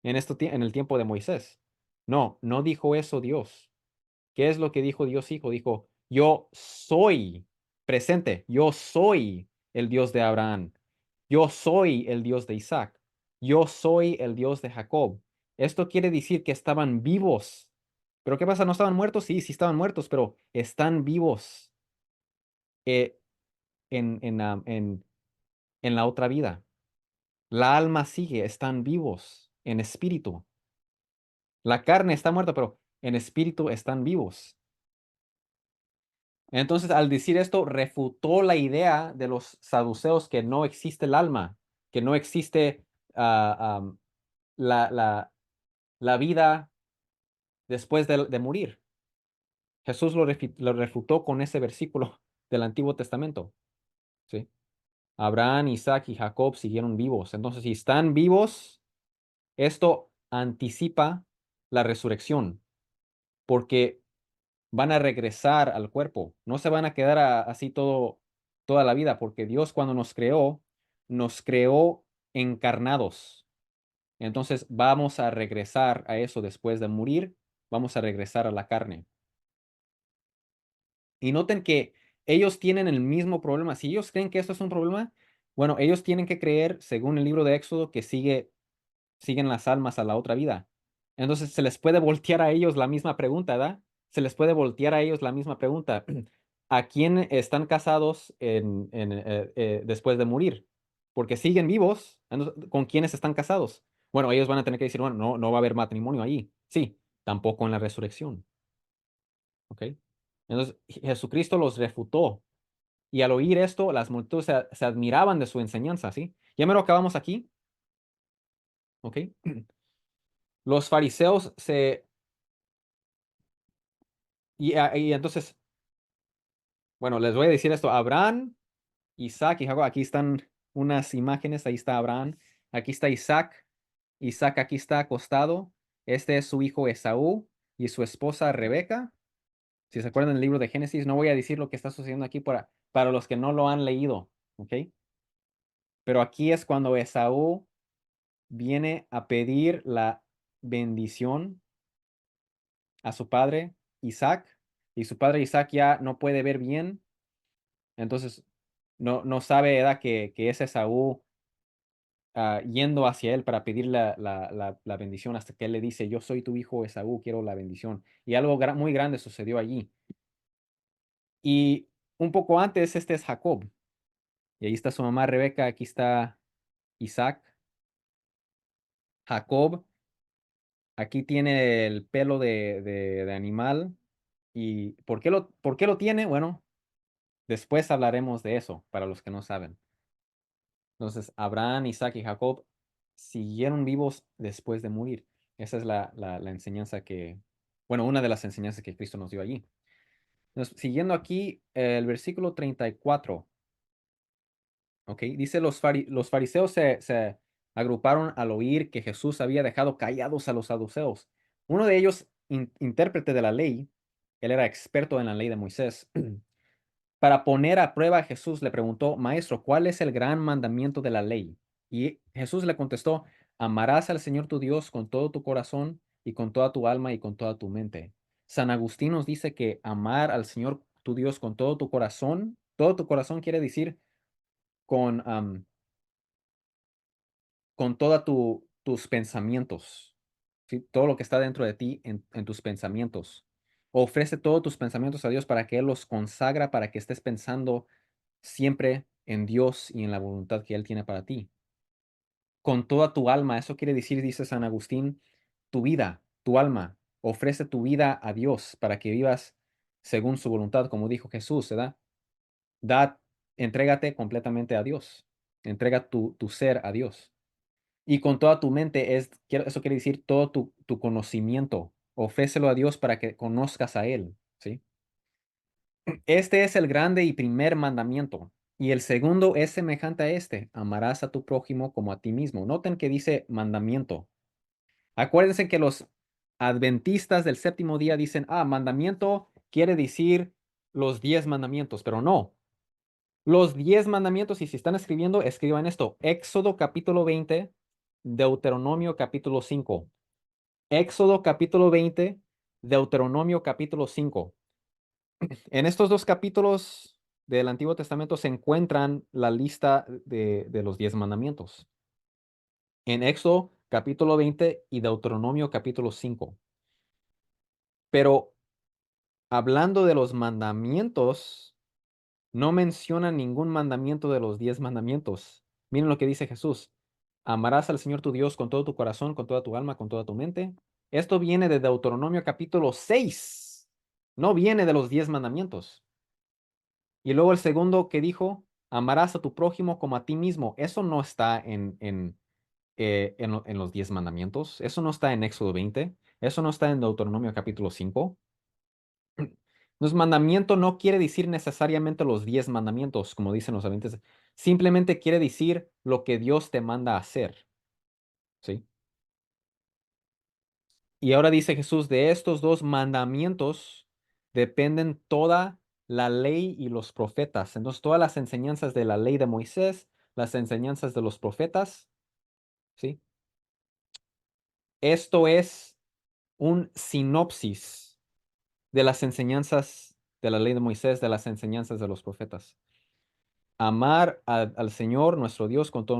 en el tiempo de Moisés. No, no dijo eso Dios. ¿Qué es lo que dijo Dios Hijo? Dijo, yo soy presente, yo soy el Dios de Abraham, yo soy el Dios de Isaac, yo soy el Dios de Jacob. Esto quiere decir que estaban vivos. ¿Pero qué pasa? ¿No estaban muertos? Sí, sí estaban muertos, pero están vivos eh, en la otra vida. La alma sigue, están vivos en espíritu. La carne está muerta, pero en espíritu están vivos. Entonces, al decir esto, refutó la idea de los saduceos que no existe el alma, que no existe la, la, la vida después de morir. Jesús lo refutó con ese versículo del Antiguo Testamento. ¿Sí? Abraham, Isaac y Jacob siguieron vivos. Entonces, si están vivos, esto anticipa la resurrección, porque van a regresar al cuerpo, no se van a quedar así toda la vida, porque Dios cuando nos creó encarnados. Entonces vamos a regresar a eso después de morir, vamos a regresar a la carne. Y noten que ellos tienen el mismo problema. Si ellos creen que esto es un problema, bueno, ellos tienen que creer, según el libro de Éxodo, que siguen las almas a la otra vida. Entonces se les puede voltear a ellos la misma pregunta, ¿verdad? Se les puede voltear a ellos la misma pregunta. ¿A quién están casados después de morir? Porque siguen vivos. Entonces, ¿con quiénes están casados? Bueno, ellos van a tener que decir, bueno, no, no va a haber matrimonio ahí. Sí, tampoco en la resurrección. ¿Ok? Entonces, Jesucristo los refutó. Y al oír esto, las multitudes se admiraban de su enseñanza, ¿sí? Ya me lo acabamos aquí. ¿Ok? Los fariseos y entonces, bueno, les voy a decir esto. Abraham, Isaac y Jacob, aquí están unas imágenes, ahí está Abraham, aquí está Isaac, Isaac aquí está acostado, este es su hijo Esaú y su esposa Rebeca. Si se acuerdan del libro de Génesis, no voy a decir lo que está sucediendo aquí para los que no lo han leído, ¿ok? Pero aquí es cuando Esaú viene a pedir la bendición a su padre Isaac. y su padre Isaac ya no puede ver bien, entonces no sabe, ¿verdad? Que es Esaú yendo hacia él para pedir la bendición hasta que él le dice, yo soy tu hijo Esaú, quiero la bendición. Y algo muy grande sucedió allí. Y un poco antes, este es Jacob. Y ahí está su mamá Rebeca, aquí está Isaac. Jacob, aquí tiene el pelo de animal. ¿Y por qué lo tiene? Bueno, después hablaremos de eso, para los que no saben. Entonces, Abraham, Isaac y Jacob siguieron vivos después de morir. Esa es la enseñanza bueno, una de las enseñanzas que Cristo nos dio allí. Entonces, siguiendo aquí, el versículo 34. ¿Ok? Dice, los fariseos se agruparon al oír que Jesús había dejado callados a los saduceos. Uno de ellos, intérprete de la ley, él era experto en la ley de Moisés. Para poner a prueba a Jesús, le preguntó, Maestro, ¿cuál es el gran mandamiento de la ley? Y Jesús le contestó, amarás al Señor tu Dios con todo tu corazón y con toda tu alma y con toda tu mente. San Agustín nos dice que amar al Señor tu Dios con todo tu corazón quiere decir con, con todos tus pensamientos, ¿sí? Todo lo que está dentro de ti en tus pensamientos. Ofrece todos tus pensamientos a Dios para que Él los consagra, para que estés pensando siempre en Dios y en la voluntad que Él tiene para ti. Con toda tu alma, eso quiere decir, dice San Agustín, tu vida, tu alma. Ofrece tu vida a Dios para que vivas según su voluntad, como dijo Jesús, ¿verdad? Da, entrégate completamente a Dios. Entrega tu ser a Dios. Y con toda tu mente, eso quiere decir todo tu conocimiento. Ofrécelo a Dios para que conozcas a Él, ¿sí? Este es el grande y primer mandamiento. Y el segundo es semejante a este. Amarás a tu prójimo como a ti mismo. Noten que dice mandamiento. Acuérdense que los adventistas del séptimo día dicen, mandamiento quiere decir los 10 mandamientos, pero no. Los 10 mandamientos, y si están escribiendo, escriban esto. Éxodo capítulo 20, Deuteronomio capítulo 5. Éxodo capítulo 20, Deuteronomio capítulo 5. En estos dos capítulos del Antiguo Testamento se encuentran la lista de los 10 mandamientos. En Éxodo capítulo 20 y Deuteronomio capítulo 5. Pero hablando de los mandamientos, no menciona ningún mandamiento de los 10 mandamientos. Miren lo que dice Jesús. Amarás al Señor tu Dios con todo tu corazón, con toda tu alma, con toda tu mente. Esto viene de Deuteronomio capítulo 6. No viene de los 10 mandamientos. Y luego el segundo que dijo, amarás a tu prójimo como a ti mismo. Eso no está en los 10 mandamientos. Eso no está en Éxodo 20. Eso no está en Deuteronomio capítulo 5. Entonces, mandamiento no quiere decir necesariamente los 10 mandamientos, como dicen los sabientes. Simplemente quiere decir lo que Dios te manda a hacer. ¿Sí? Y ahora dice Jesús, de estos dos mandamientos dependen toda la ley y los profetas. Entonces, todas las enseñanzas de la ley de Moisés, las enseñanzas de los profetas, ¿sí? Esto es un sinopsis de las enseñanzas de la ley de Moisés, de las enseñanzas de los profetas. Amar al Señor, nuestro Dios, con todo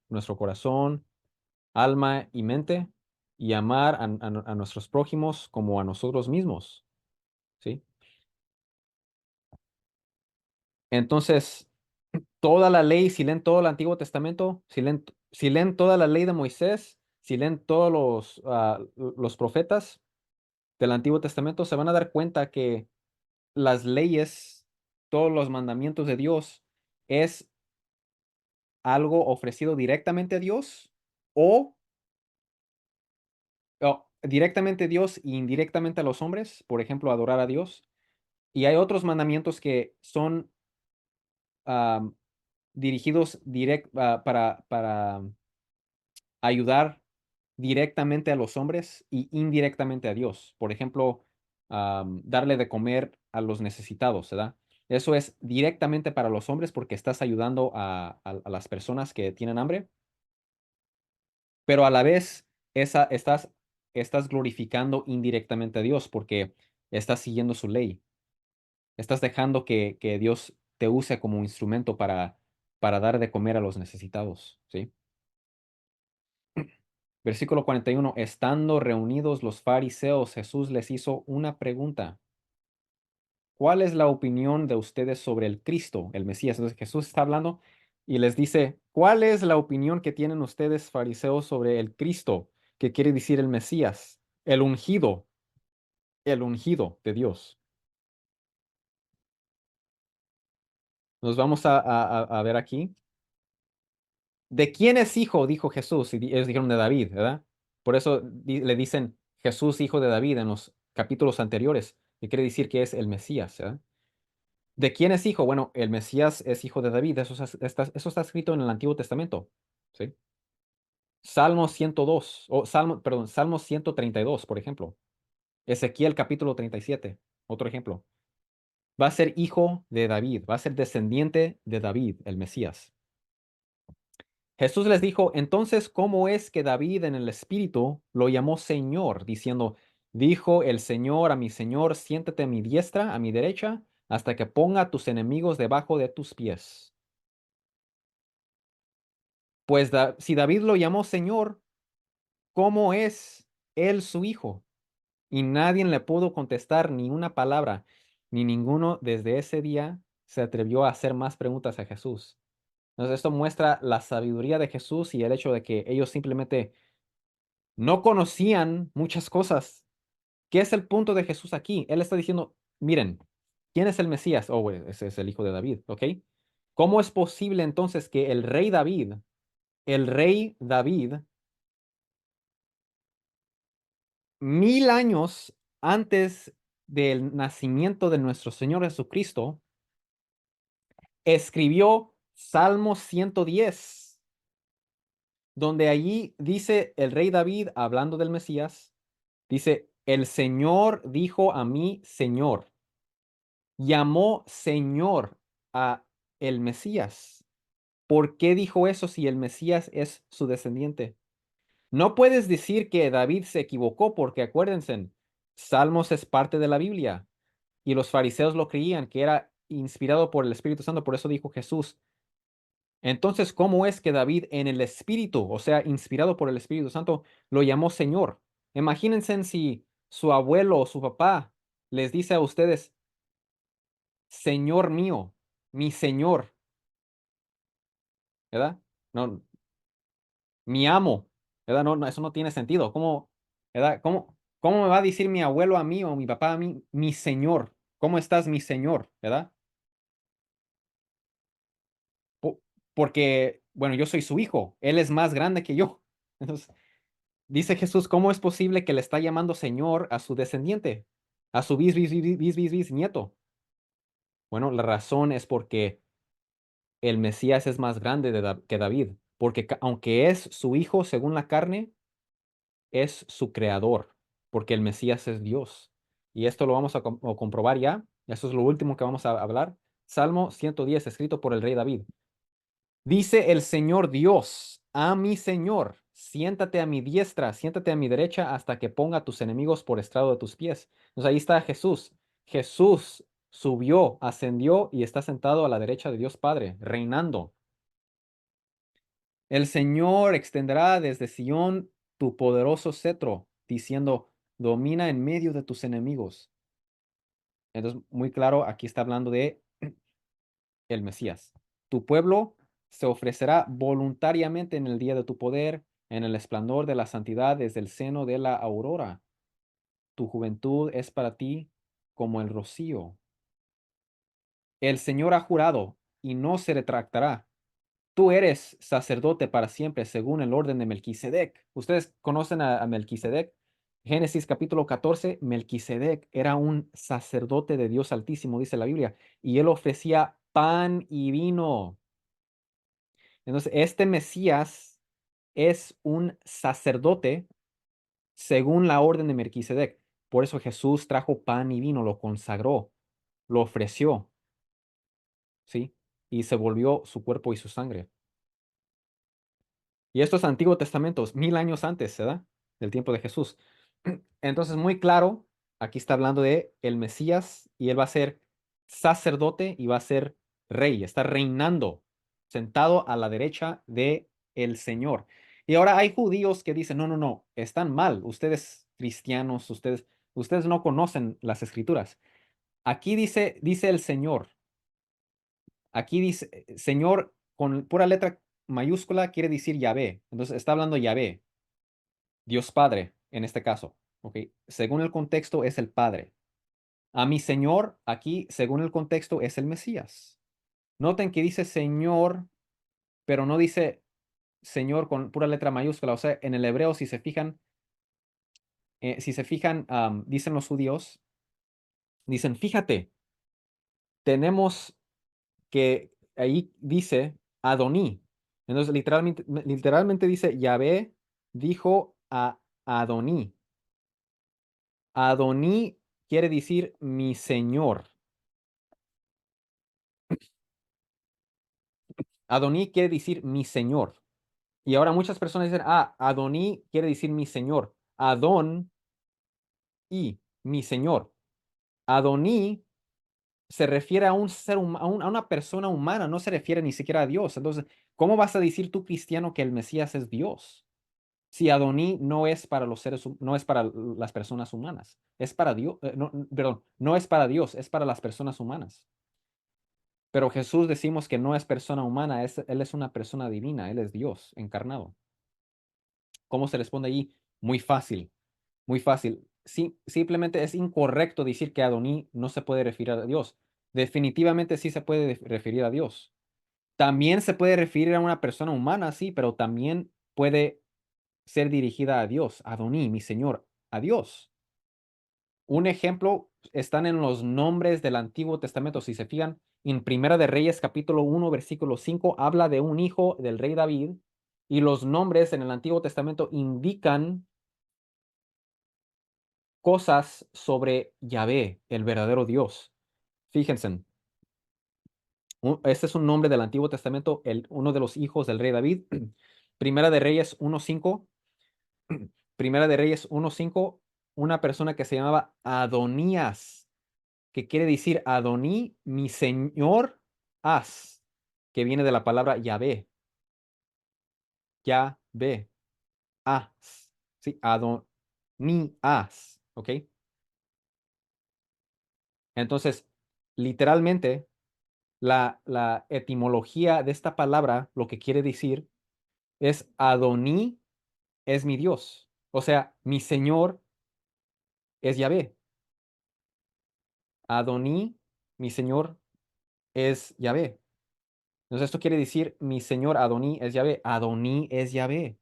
nuestro corazón, alma y mente, y amar a nuestros prójimos como a nosotros mismos, ¿sí? Entonces, toda la ley, si leen todo el Antiguo Testamento, si leen toda la ley de Moisés, si leen todos los profetas del Antiguo Testamento, se van a dar cuenta que las leyes, todos los mandamientos de Dios, es algo ofrecido directamente a Dios o, o directamente a Dios e indirectamente a los hombres, por ejemplo, adorar a Dios. Y hay otros mandamientos que son am, dirigidos para ayudar directamente a los hombres y indirectamente a Dios. Por ejemplo, darle de comer a los necesitados, ¿verdad? Eso es directamente para los hombres porque estás ayudando a las personas que tienen hambre, pero a la vez estás glorificando indirectamente a Dios porque estás siguiendo su ley. Estás dejando que Dios te use como instrumento para dar de comer a los necesitados, ¿sí? Versículo 41. Estando reunidos los fariseos, Jesús les hizo una pregunta. ¿Cuál es la opinión de ustedes sobre el Cristo, el Mesías? Entonces Jesús está hablando y les dice, ¿cuál es la opinión que tienen ustedes, fariseos, sobre el Cristo, que quiere decir el Mesías, el ungido de Dios? Nos vamos a ver aquí. ¿De quién es hijo? Dijo Jesús. Y ellos dijeron de David, ¿verdad? Por eso le dicen Jesús, hijo de David, en los capítulos anteriores, que quiere decir que es el Mesías, ¿verdad? ¿De quién es hijo? Bueno, el Mesías es hijo de David. Eso está escrito en el Antiguo Testamento. ¿Sí? Salmo 102, perdón, Salmo 132, por ejemplo. Ezequiel capítulo 37, otro ejemplo. Va a ser hijo de David, va a ser descendiente de David, el Mesías. Jesús les dijo, entonces, ¿cómo es que David en el Espíritu lo llamó Señor, diciendo, dijo el Señor a mi Señor, siéntate a mi diestra, a mi derecha, hasta que ponga a tus enemigos debajo de tus pies? Pues si David lo llamó Señor, ¿cómo es él su hijo? Y nadie le pudo contestar ni una palabra, ni ninguno desde ese día se atrevió a hacer más preguntas a Jesús. Entonces esto muestra la sabiduría de Jesús y el hecho de que ellos simplemente no conocían muchas cosas. ¿Qué es el punto de Jesús aquí? Él está diciendo, miren, ¿quién es el Mesías? Oh, bueno, ese es el hijo de David, ¿ok? ¿Cómo es posible entonces que el rey David, 1000 años antes del nacimiento de nuestro Señor Jesucristo, escribió Salmo 110, donde allí dice el rey David, hablando del Mesías, dice, el Señor dijo a mi Señor, llamó Señor a el Mesías. ¿Por qué dijo eso si el Mesías es su descendiente? No puedes decir que David se equivocó porque acuérdense, Salmos es parte de la Biblia y los fariseos lo creían que era inspirado por el Espíritu Santo, por eso dijo Jesús. Entonces, ¿cómo es que David en el Espíritu, o sea, inspirado por el Espíritu Santo, lo llamó Señor? Imagínense si su abuelo o su papá les dice a ustedes, Señor mío, mi Señor, ¿verdad? No, mi amo, ¿verdad? No, no, eso no tiene sentido. ¿Cómo, verdad? ¿Cómo me va a decir mi abuelo a mí o mi papá a mí, mi Señor? ¿Cómo estás, mi Señor? ¿Verdad? Po- Porque, bueno, yo soy su hijo, él es más grande que yo. Entonces, dice Jesús, ¿cómo es posible que le está llamando Señor a su descendiente, a su bisnieto? Bueno, la razón es porque el Mesías es más grande que David, porque aunque es su hijo según la carne, es su creador, porque el Mesías es Dios. Y esto lo vamos a comprobar ya. Eso es lo último que vamos a hablar. Salmo 110, escrito por el rey David. Dice el Señor Dios a mi Señor, siéntate a mi diestra, siéntate a mi derecha hasta que ponga a tus enemigos por estrado de tus pies. Entonces ahí está Jesús. Jesús subió, ascendió y está sentado a la derecha de Dios Padre, reinando. El Señor extenderá desde Sión tu poderoso cetro, diciendo, domina en medio de tus enemigos. Entonces, muy claro, aquí está hablando de el Mesías. Tu pueblo se ofrecerá voluntariamente en el día de tu poder, en el esplendor de la santidad desde el seno de la aurora. Tu juventud es para ti como el rocío. El Señor ha jurado y no se retractará. Tú eres sacerdote para siempre, según el orden de Melquisedec. ¿Ustedes conocen a Melquisedec? Génesis capítulo 14, Melquisedec era un sacerdote de Dios Altísimo, dice la Biblia, y él ofrecía pan y vino. Entonces, este Mesías es un sacerdote según la orden de Melquisedec. Por eso Jesús trajo pan y vino, lo consagró, lo ofreció, ¿sí? Y se volvió su cuerpo y su sangre. Y esto es Antiguo Testamento, 1000 años antes, ¿verdad? Del tiempo de Jesús. Entonces, muy claro, aquí está hablando de el Mesías y él va a ser sacerdote y va a ser rey, está reinando, sentado a la derecha de el Señor. Y ahora hay judíos que dicen, no, no, no, están mal, ustedes cristianos, ustedes no conocen las escrituras. Aquí dice el Señor, aquí dice Señor con pura letra mayúscula quiere decir Yahvé. Entonces está hablando Yahvé, Dios Padre en este caso. ¿Ok? Según el contexto es el Padre. A mi Señor aquí, según el contexto, es el Mesías. Noten que dice Señor, pero no dice Señor con pura letra mayúscula. O sea, en el hebreo, si se fijan, dicen los judíos, dicen, fíjate, tenemos que ahí dice Adoní. Entonces, literalmente dice Yahvé dijo a Adoní. Adoní quiere decir mi Señor. Adoní quiere decir mi Señor. Y ahora muchas personas dicen, Adoní quiere decir mi Señor. Adón y mi Señor. Adoní se refiere a un ser a una persona humana, no se refiere ni siquiera a Dios. Entonces, ¿cómo vas a decir tú, cristiano, que el Mesías es Dios? Si Adoní no es para los no es para las personas humanas, es para Dios, no, perdón, no es para Dios, es para las personas humanas. Pero Jesús decimos que no es persona humana, Él es una persona divina, Él es Dios encarnado. ¿Cómo se responde ahí? Muy fácil, muy fácil. Sí, simplemente es incorrecto decir que Adoní no se puede referir a Dios. Definitivamente sí se puede referir a Dios. También se puede referir a una persona humana, sí, pero también puede ser dirigida a Dios. Adoní, mi Señor, a Dios. Un ejemplo están en los nombres del Antiguo Testamento. Si se fijan, en Primera de Reyes, capítulo 1, versículo 5, habla de un hijo del rey David y los nombres en el Antiguo Testamento indican cosas sobre Yahvé, el verdadero Dios. Fíjense, este es un nombre del Antiguo Testamento, uno de los hijos del rey David. Primera de Reyes 1:5. Primera de Reyes 1:5, una persona que se llamaba Adonías, que quiere decir Adoní, mi señor, haz, que viene de la palabra Yahvé, Yahvé, haz, sí, Adoní, haz, ¿ok? Entonces, literalmente, la etimología de esta palabra, lo que quiere decir es Adoní es mi Dios, o sea, mi señor es Yahvé, Adoní, mi señor es Yahvé. Entonces, esto quiere decir, mi señor Adoní es Yahvé. Adoní es Yahvé.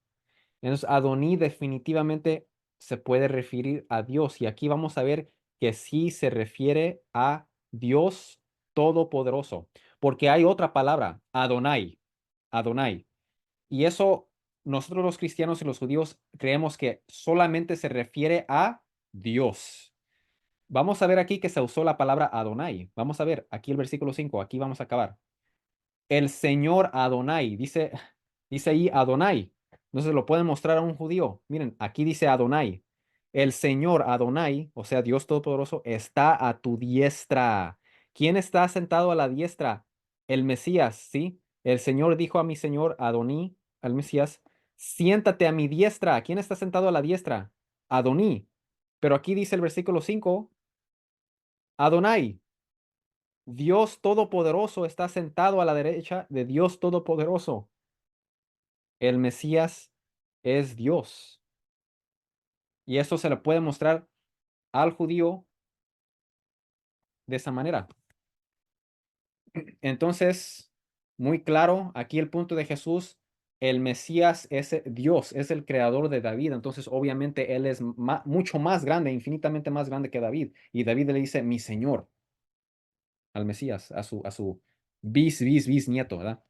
Entonces, Adoní definitivamente se puede referir a Dios. Y aquí vamos a ver que sí se refiere a Dios Todopoderoso. Porque hay otra palabra, Adonai. Adonai. Y eso, nosotros los cristianos y los judíos creemos que solamente se refiere a Dios. Vamos a ver aquí que se usó la palabra Adonai. Vamos a ver aquí el versículo 5. Aquí vamos a acabar. El Señor Adonai, dice ahí Adonai. Entonces lo pueden mostrar a un judío. Miren, aquí dice Adonai. El Señor Adonai, o sea, Dios Todopoderoso, está a tu diestra. ¿Quién está sentado a la diestra? El Mesías, ¿sí? El Señor dijo a mi Señor Adoní, al Mesías, siéntate a mi diestra. ¿Quién está sentado a la diestra? Adoní. Pero aquí dice el versículo 5, Adonai. Dios Todopoderoso está sentado a la derecha de Dios Todopoderoso. El Mesías es Dios. Y esto se le puede mostrar al judío de esa manera. Entonces, muy claro, aquí el punto de Jesús, el Mesías es Dios, es el creador de David. Entonces, obviamente, él es mucho más grande, infinitamente más grande que David. Y David le dice, mi Señor, al Mesías, a su bisnieto, ¿verdad?